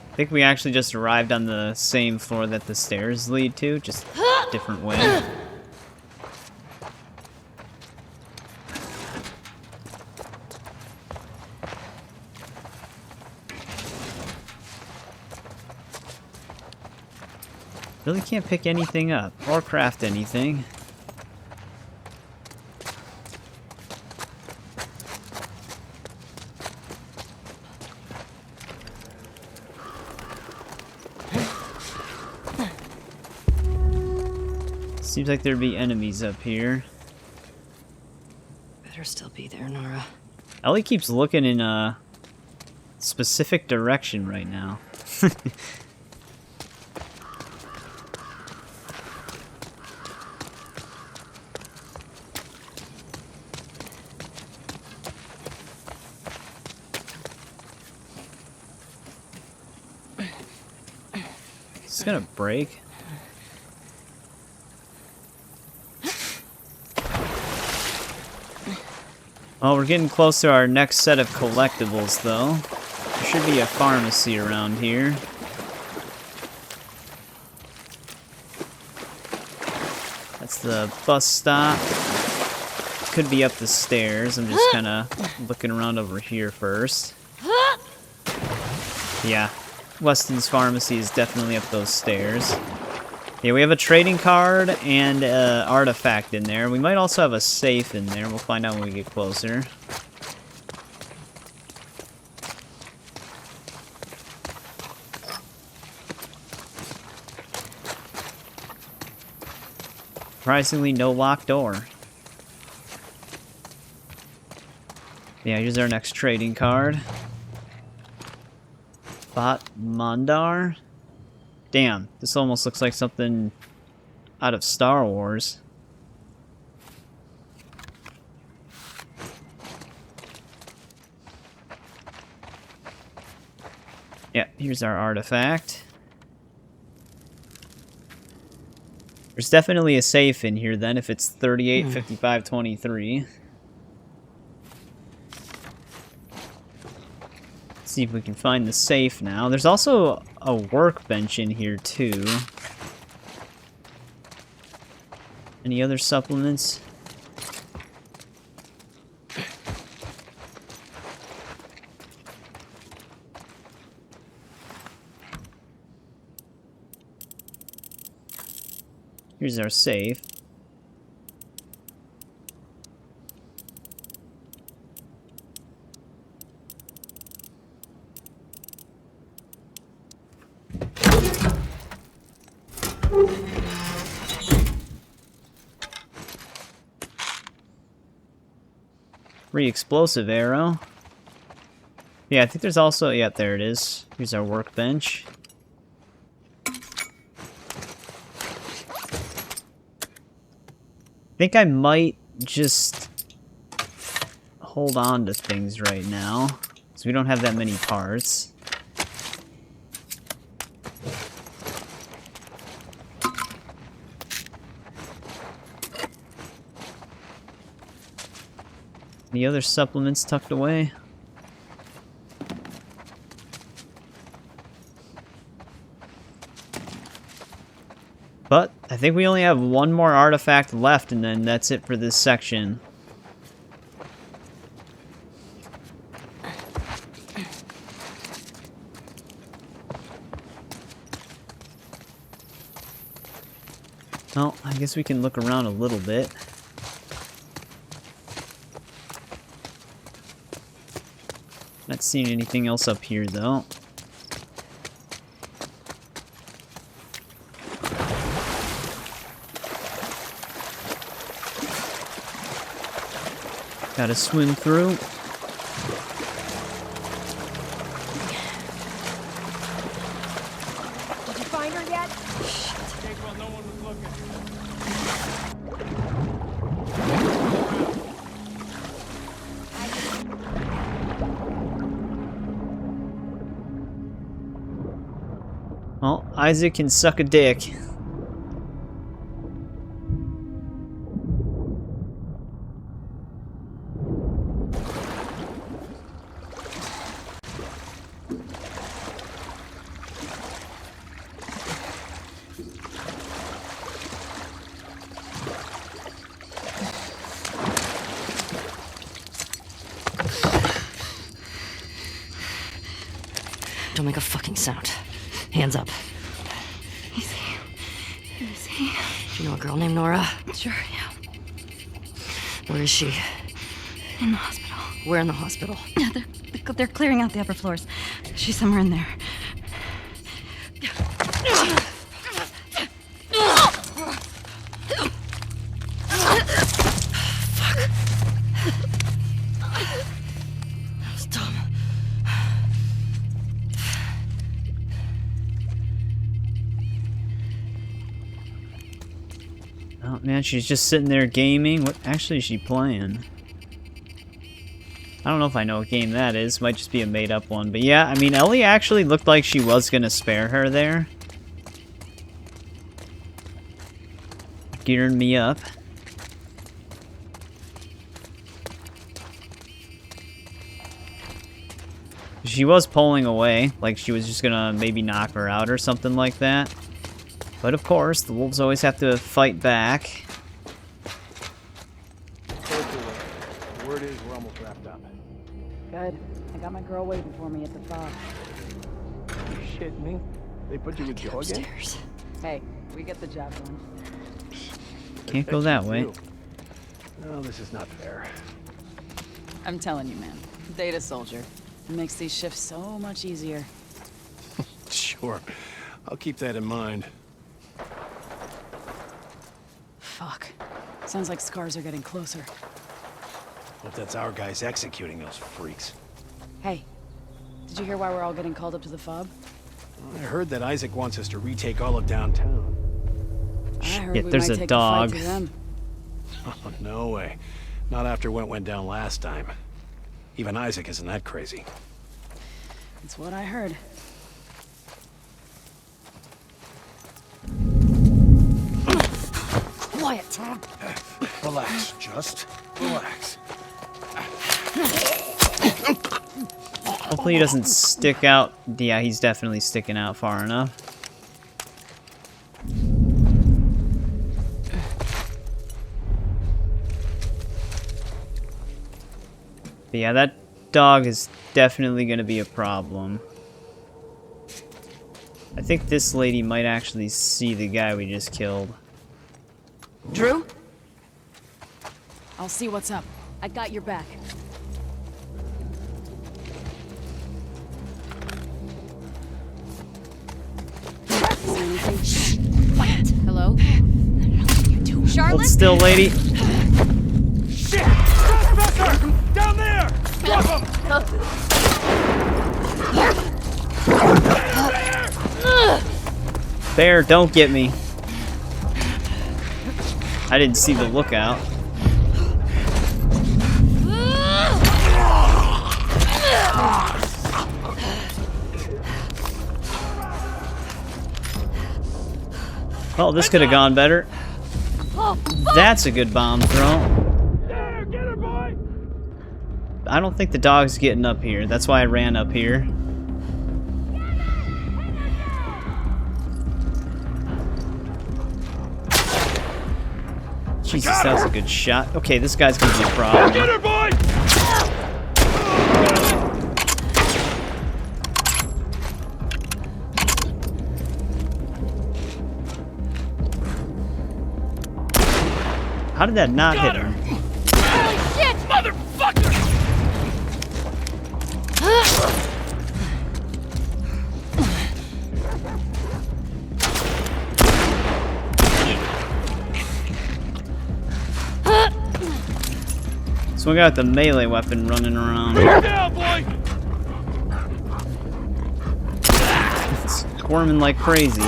I think we actually just arrived on the same floor that the stairs lead to, just different way. Really can't pick anything up or craft anything. Seems like there'd be enemies up here. Better still be there, Nora. Ellie keeps looking in a specific direction right now. It's gonna break. Well, we're getting close to our next set of collectibles, though. There should be a pharmacy around here. That's the bus stop. Could be up the stairs. I'm just kind of looking around over here first. Yeah, Weston's Pharmacy is definitely up those stairs. Yeah, we have a trading card and an artifact in there. We might also have a safe in there. We'll find out when we get closer. Surprisingly, no locked door. Yeah, here's our next trading card. Bot Mandar? Damn, this almost looks like something out of Star Wars. Yeah, here's our artifact. There's definitely a safe in here then if it's 38, 55, 23. See if we can find the safe now. There's also a workbench in here too. Any other supplements? Here's our safe. Explosive arrow. Yeah, I think there's also... Yeah, there it is. Here's our workbench. I think I might just hold on to things right now, because we don't have that many parts. Any other supplements tucked away? But I think we only have one more artifact left, and then that's it for this section. Well, I guess we can look around a little bit. Not seeing anything else up here, though. Gotta swim through. here yet? Well, no one was looking. Well, Isaac can suck a dick. Don't make a fucking sound. Hands up. Easy. Do you know a girl named Nora? Sure, yeah. Where is she? In the hospital. Where in the hospital? Yeah, they're clearing out the upper floors. She's somewhere in there. That was dumb. Oh man, she's just sitting there gaming. What actually is she playing? I don't know if I know what game that is. Might just be a made-up one. But yeah, I mean, Ellie actually looked like she was gonna spare her there. Gearing me up. She was pulling away, like she was just gonna maybe knock her out or something like that. But of course, the wolves always have to fight back. The word is we're almost wrapped up. Good. I got my girl waiting for me at the fob. You shitting me? They put you with Joe again? Upstairs. Hey, we get the job done. Can't go that way. No, this is not fair. I'm telling you, man. Data soldier. It makes these shifts so much easier. Sure. I'll keep that in mind. Fuck. Sounds like scars are getting closer. Hope that's our guys executing those freaks. Hey, did you hear why we're all getting called up to the fob? I heard that Isaac wants us to retake all of downtown. I heard Shit, we there's might a take dog. the fight to them. Oh, no way. Not after what went down last time. Even Isaac isn't that crazy. That's what I heard. Quiet. Relax, just relax. Hopefully he doesn't stick out. Yeah, he's definitely sticking out far enough. But yeah, that dog is definitely going to be a problem. I think this lady might actually see the guy we just killed. Drew? I'll see what's up. I got your back. See anything? Shh! Quiet! Hello? Charlotte? Hold still, lady. Shit! Trespassor! Down there! Drop him! Bear, don't get me. I didn't see the lookout. Well, this could have gone better. That's a good bomb throw. There! Get her, boy! I don't think the dog's getting up here. That's why I ran up here. Jesus, that was a good shot. Okay, this guy's gonna be a problem. Get her, boy! How did that not hit him? Holy shit! Motherfucker! So we got the melee weapon running around. Down, boy! Squirming like crazy.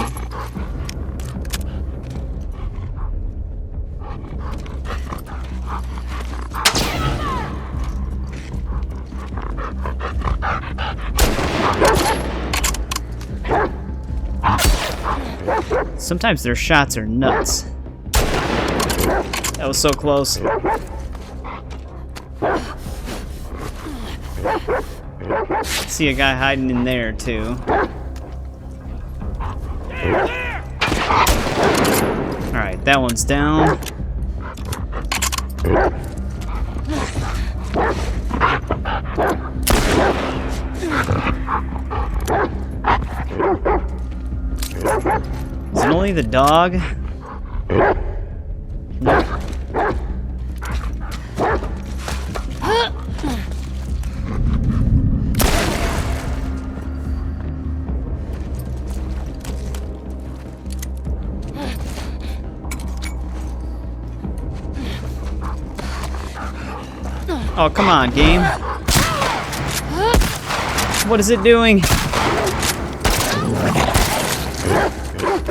Sometimes their shots are nuts. That was so close. See a guy hiding in there too. Alright, that one's down. Is it only the dog? No. Oh, come on, game. What is it doing?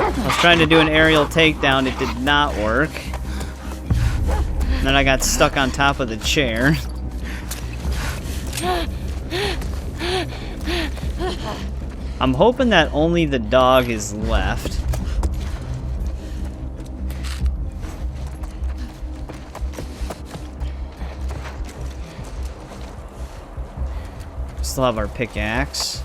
I was trying to do an aerial takedown. It did not work. And then I got stuck on top of the chair. I'm hoping that only the dog is left. Still have our pickaxe.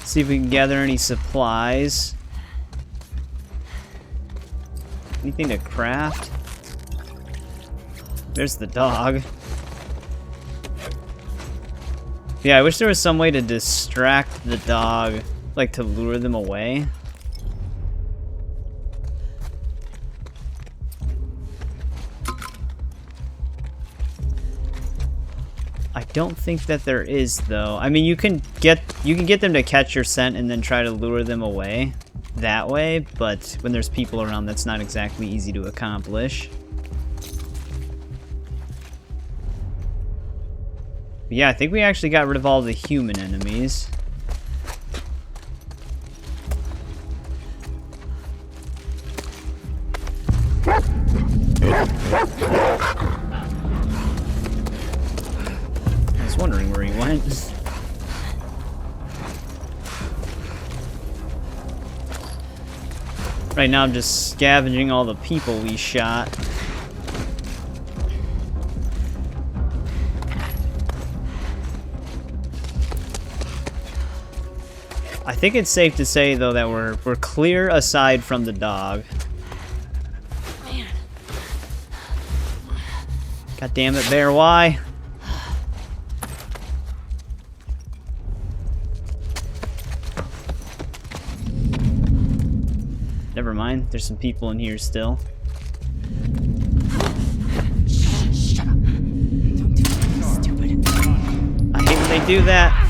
See if we can gather any supplies. Anything to craft? There's the dog. Yeah, I wish there was some way to distract the dog, like to lure them away. I don't think that there is, though. I mean, you can get them to catch your scent and then try to lure them away that way, but when there's people around, that's not exactly easy to accomplish. But yeah, I think we actually got rid of all the human enemies. I was wondering where he went. Right now I'm just scavenging all the people we shot. I think it's safe to say, though, that we're clear aside from the dog. Man. God damn it, Bear, why? Never mind, there's some people in here still. Shut up. Don't do anything stupid. I hate when they do that.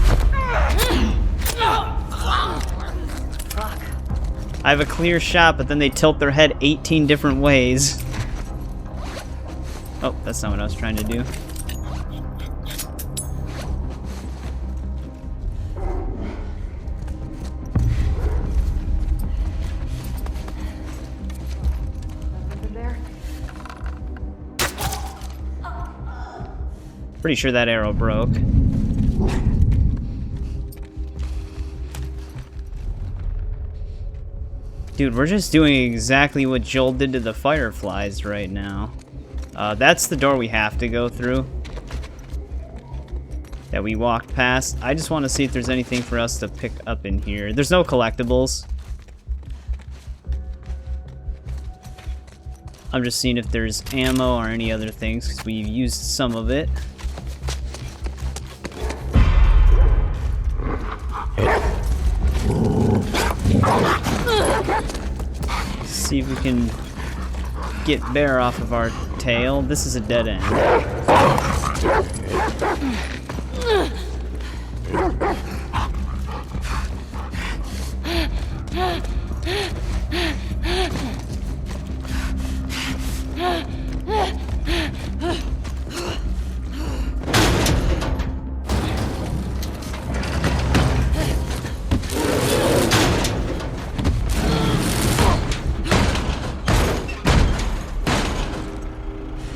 I have a clear shot, but then they tilt their head 18 different ways. Oh, that's not what I was trying to do. Pretty sure that arrow broke. Dude, we're just doing exactly what Joel did to the fireflies right now. That's the door we have to go through. That we walked past. I just want to see if there's anything for us to pick up in here. There's no collectibles. I'm just seeing if there's ammo or any other things, because we've used some of it. See if we can get Bear off of our tail. This is a dead end.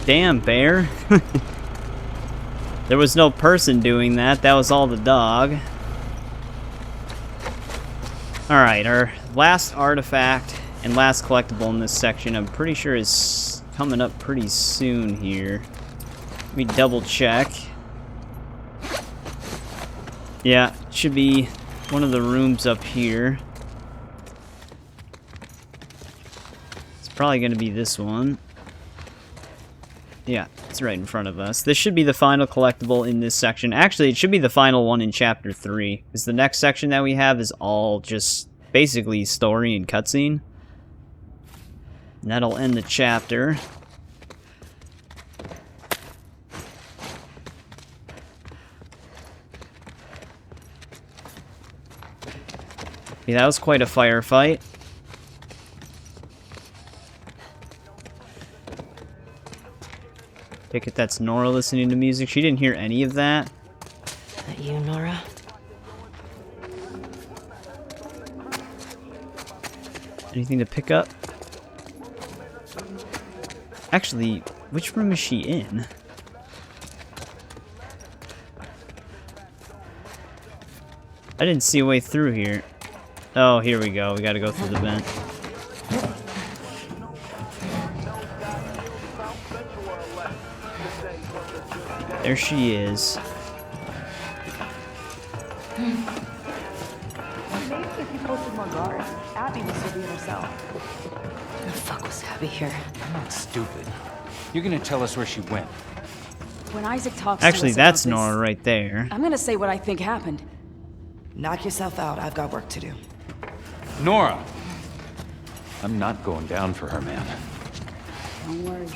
Damn, bear. There was no person doing that. That was all the dog. Alright, our last artifact and last collectible in this section, I'm pretty sure is coming up pretty soon here. Let me double check. Yeah, it should be one of the rooms up here. It's probably going to be this one. Yeah, it's right in front of us. This should be the final collectible in this section. Actually, it should be the final one in Chapter 3. Because the next section that we have is all just basically story and cutscene. And that'll end the chapter. Yeah, that was quite a firefight. Take it that's Nora listening to music. She didn't hear any of that. Is that you, Nora? Anything to pick up? Actually, which room is she in? I didn't see a way through here. Oh, here we go. We gotta go through the vent. There she is. Maybe if you posted more guards, Abby would still be in herself. Who the fuck was Abby here? I'm not stupid. You're gonna tell us where she went. When Isaac talks Actually, to us that's about this, Nora right there. I'm gonna say what I think happened. Knock yourself out. I've got work to do. Nora! I'm not going down for her, man. Don't worry.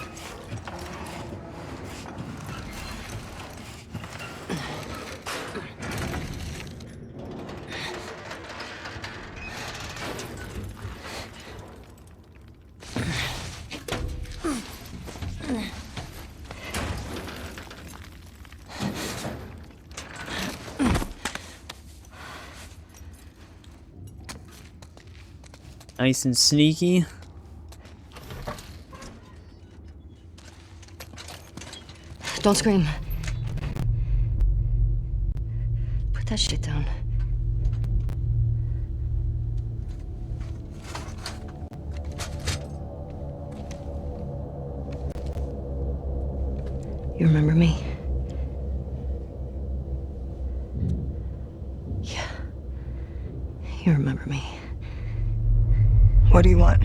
Nice and sneaky. Don't scream. Put that shit down. You remember me? Yeah. You remember me. What do you want?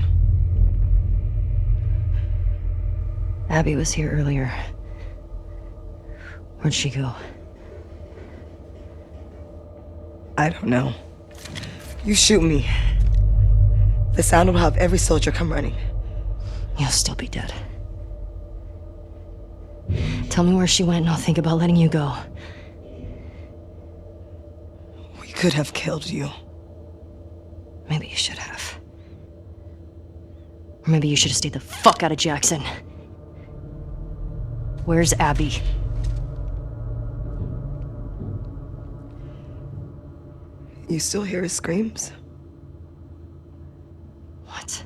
Abby was here earlier. Where'd she go? I don't know. You shoot me. The sound will have every soldier come running. You'll still be dead. Tell me where she went and I'll think about letting you go. We could have killed you. Maybe you should have. Or maybe you should have stayed the fuck out of Jackson. Where's Abby? You still hear his screams? What?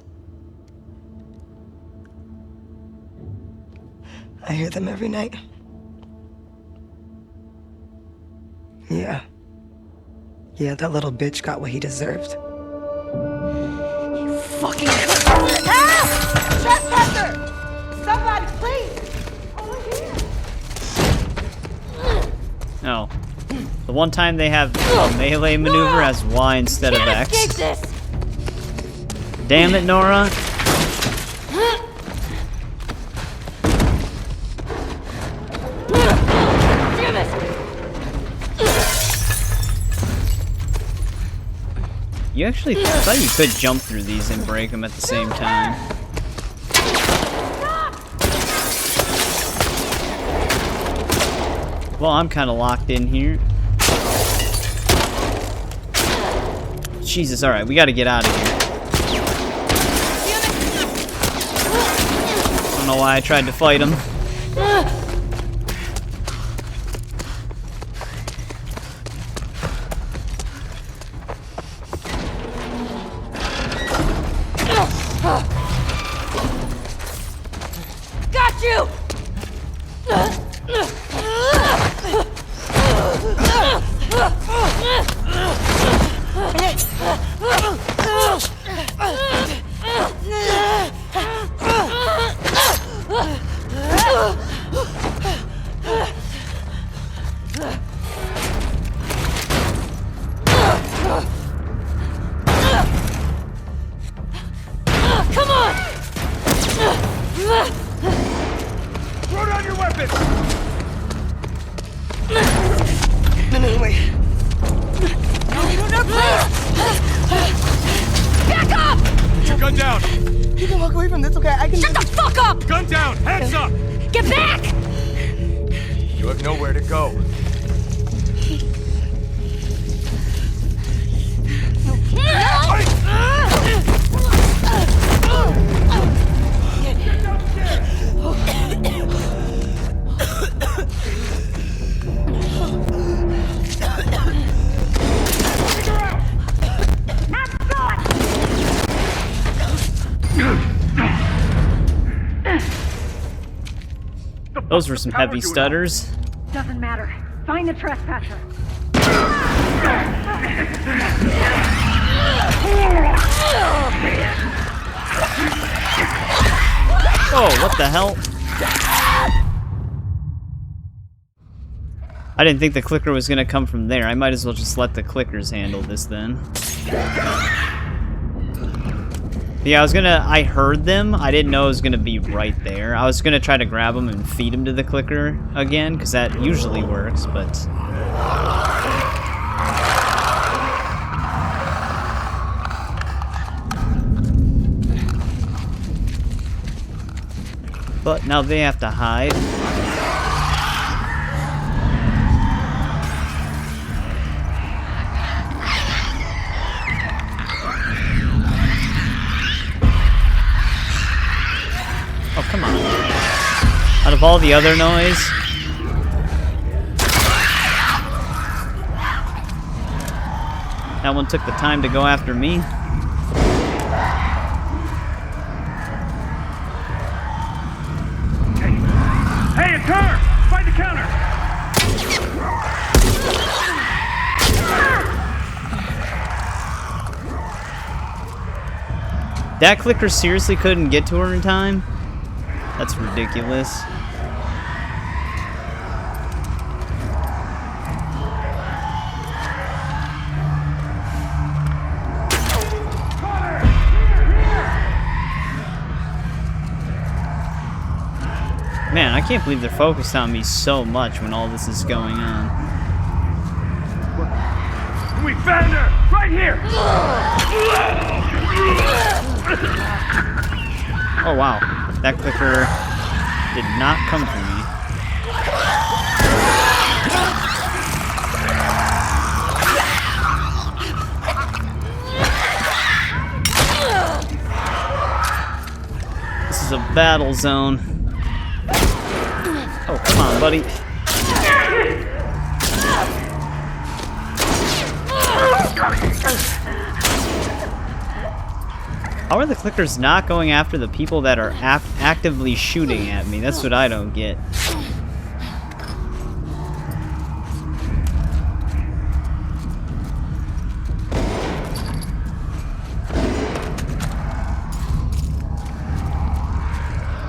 I hear them every night. Yeah. Yeah, that little bitch got what he deserved. You fucking... Trespasser! Somebody, please! Oh. The one time they have a melee maneuver as Y instead of X. Damn it, Nora. You actually thought you could jump through these and break them at the same time. Well, I'm kind of locked in here. Jesus, alright, we gotta get out of here. I don't know why I tried to fight him. Got you! Come on! Throw down your weapon! No, wait. No, please! Back up! Put your gun down! You can walk away from this, okay? I can. Shut the fuck up! Gun down! Hands up! Get back! You have nowhere to go. Those were some heavy stutters. Doesn't matter. Find the trespasser. Oh, what the hell? I didn't think the clicker was gonna come from there. I might as well just let the clickers handle this then. Yeah, I heard them. I didn't know it was gonna be right there. I was gonna try to grab them and feed them to the clicker again, because that usually works, but... But now they have to hide. Oh, come on. Out of all the other noise. That one took the time to go after me. Hey, it's her! Find the counter! That clicker seriously couldn't get to her in time? That's ridiculous. Man, I can't believe they're focused on me so much when all this is going on. We found her! Right here! Oh wow, that clicker did not come for me. This is a battle zone. Oh, come on, buddy. How are the clickers not going after the people that are actively shooting at me? That's what I don't get.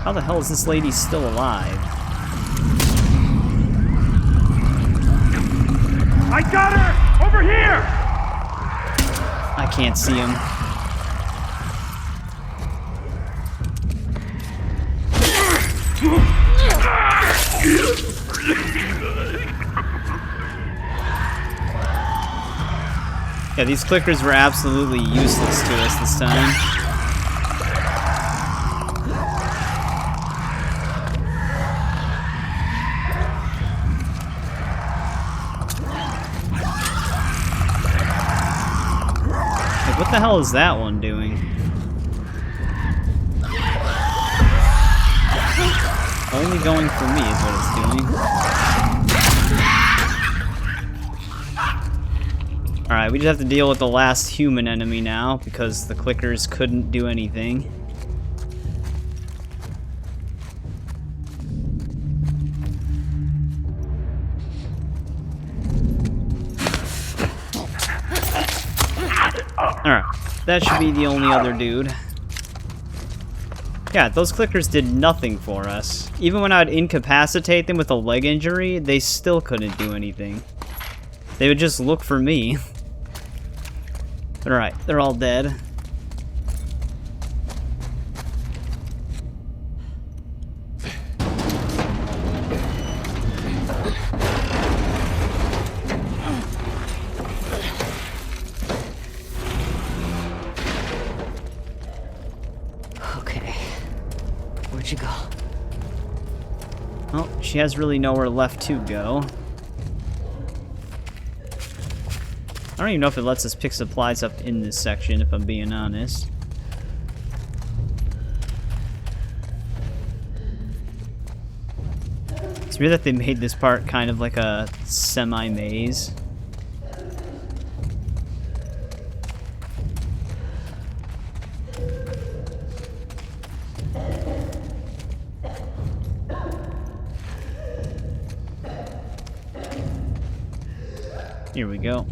How the hell is this lady still alive? I got her! Over here! I can't see him. Yeah, these clickers were absolutely useless to us this time. Like, what the hell is that one doing? Only going for me is what it's doing. Alright, we just have to deal with the last human enemy now, because the clickers couldn't do anything. Alright, that should be the only other dude. Yeah, those clickers did nothing for us. Even when I would incapacitate them with a leg injury, they still couldn't do anything. They would just look for me. Alright, they're all dead. Okay. Where'd you go? Well, she has really nowhere left to go. I don't even know if it lets us pick supplies up in this section, if I'm being honest. It's weird that they made this part kind of like a semi-maze. Here we go.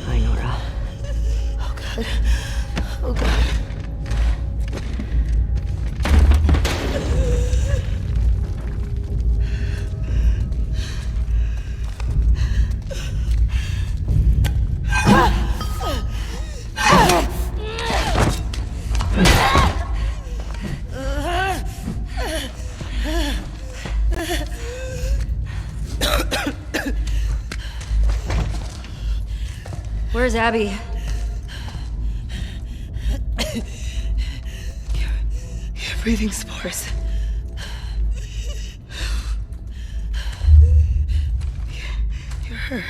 Hi, Nora. Oh, God. Oh, God. Where's Abby? You're breathing spores. You're her.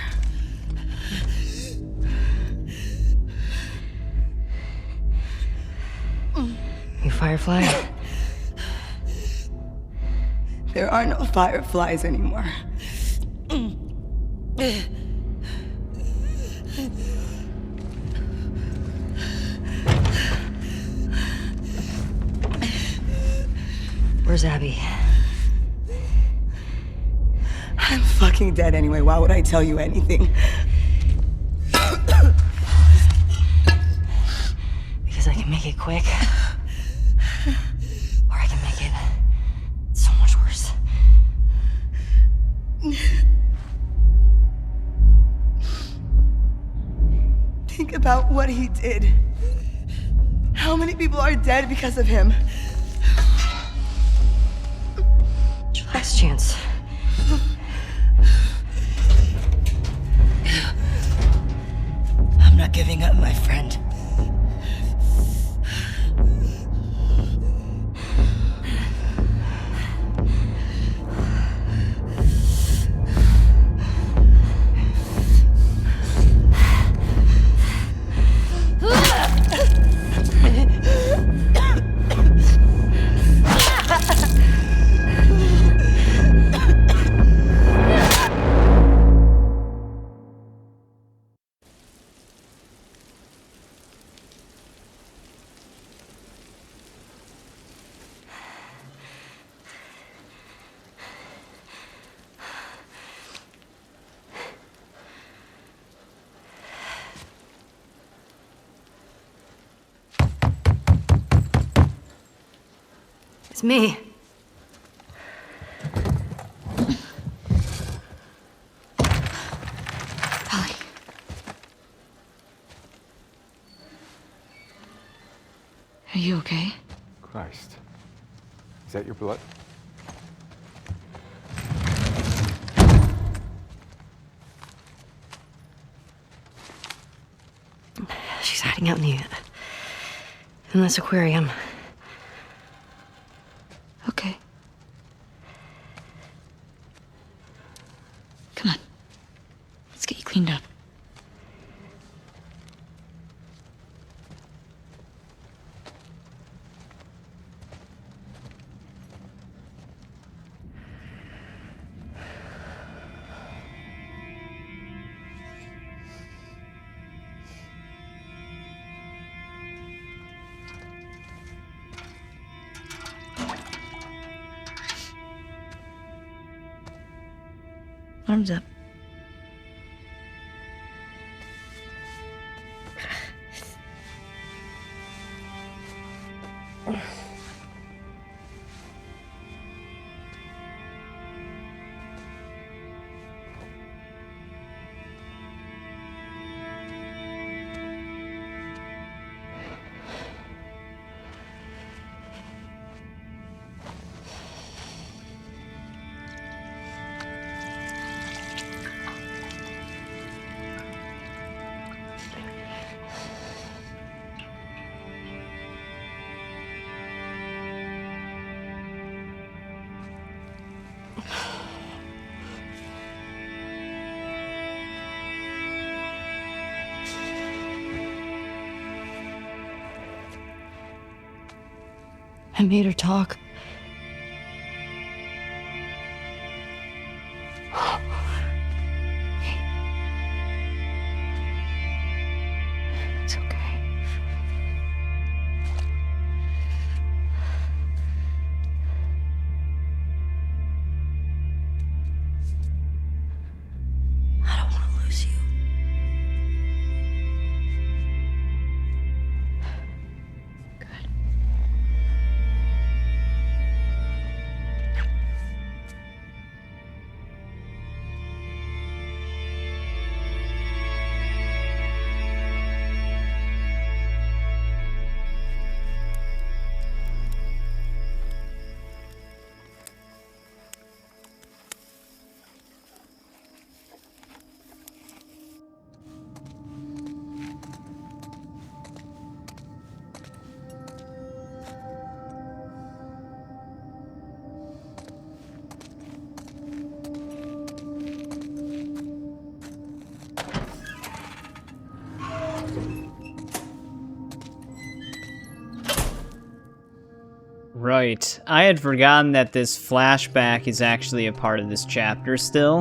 You Firefly? There are no fireflies anymore. Where's Abby? I'm fucking dead anyway. Why would I tell you anything? Because I can make it quick. Or I can make it so much worse. Think about what he did. How many people are dead because of him? It's your last chance. I'm not giving up, my friend. It's me. Ellie. Are you okay? Christ. Is that your blood? She's hiding out in this aquarium. Okay. Come on. Let's get you cleaned up. Arms up. I made her talk. It's okay. I don't want to lose you. Right. I had forgotten that this flashback is actually a part of this chapter still.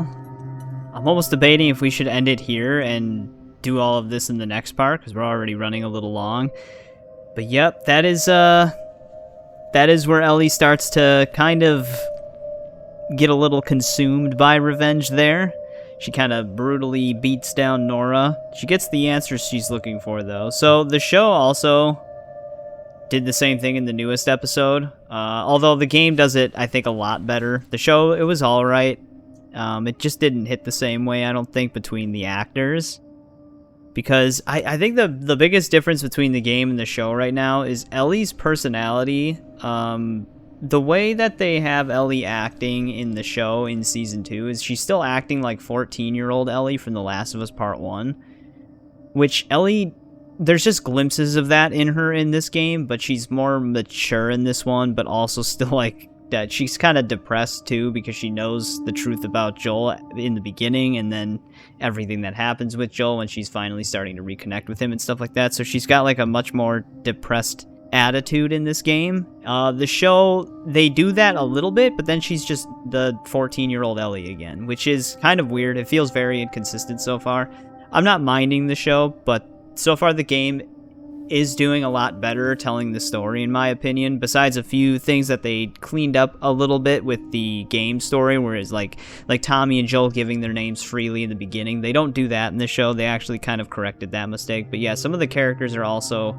I'm almost debating if we should end it here and do all of this in the next part, because we're already running a little long. But yep, that is where Ellie starts to kind of get a little consumed by revenge there. She kind of brutally beats down Nora. She gets the answers she's looking for, though. So the show also did the same thing in the newest episode. Although the game does it, I think, a lot better. The show, it was alright. It just didn't hit the same way, I don't think, between the actors. Because I think the biggest difference between the game and the show right now is Ellie's personality. The way that they have Ellie acting in the show in Season 2 is she's still acting like 14-year-old Ellie from The Last of Us Part 1. Which Ellie, there's just glimpses of that in her in this game, but she's more mature in this one, but also still like that. She's kind of depressed too because she knows the truth about Joel in the beginning, and then everything that happens with Joel when she's finally starting to reconnect with him and stuff like that. So she's got like a much more depressed attitude in this game. The show, they do that a little bit, but then she's just the 14-year-old Ellie again, which is kind of weird. It feels very inconsistent so far. I'm not minding the show, but so far the game is doing a lot better telling the story, in my opinion, besides a few things that they cleaned up a little bit with the game story, whereas like Tommy and Joel giving their names freely in the beginning. They don't do that in the show. They actually kind of corrected that mistake. But yeah, some of the characters are also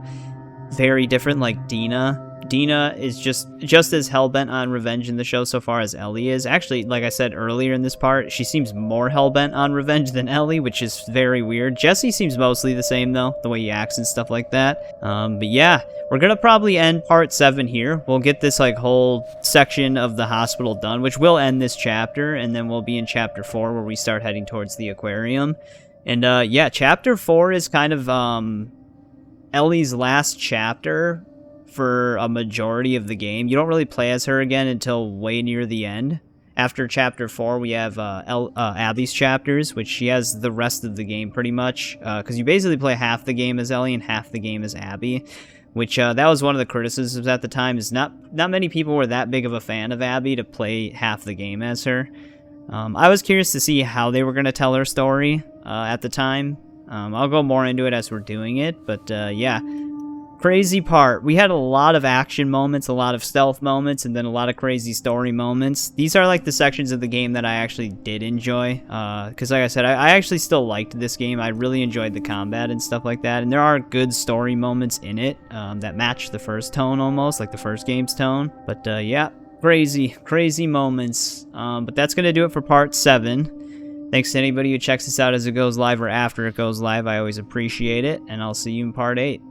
very different, like Dina. Dina is just as hellbent on revenge in the show so far as Ellie is. Actually, like I said earlier in this part, she seems more hellbent on revenge than Ellie, which is very weird. Jesse seems mostly the same, though, the way he acts and stuff like that. But yeah, we're gonna probably end part 7 here. We'll get this like whole section of the hospital done, which will end this chapter, and then we'll be in chapter 4 where we start heading towards the aquarium. And yeah, chapter 4 is kind of Ellie's last chapter for a majority of the game. You don't really play as her again until way near the end. After chapter 4, we have Abby's chapters, which she has the rest of the game pretty much, because you basically play half the game as Ellie and half the game as Abby, which that was one of the criticisms at the time, is not many people were that big of a fan of Abby to play half the game as her. I was curious to see how they were going to tell her story at the time. I'll go more into it as we're doing it, but yeah. crazy part. We had a lot of action moments, a lot of stealth moments, and then a lot of crazy story moments. These are like the sections of the game that I actually did enjoy. Because like I said, I actually still liked this game. I really enjoyed the combat and stuff like that. And there are good story moments in it that match the first tone almost, like the first game's tone. But yeah, crazy moments. But that's going to do it for part 7. Thanks to anybody who checks this out as it goes live or after it goes live. I always appreciate it. And I'll see you in part 8.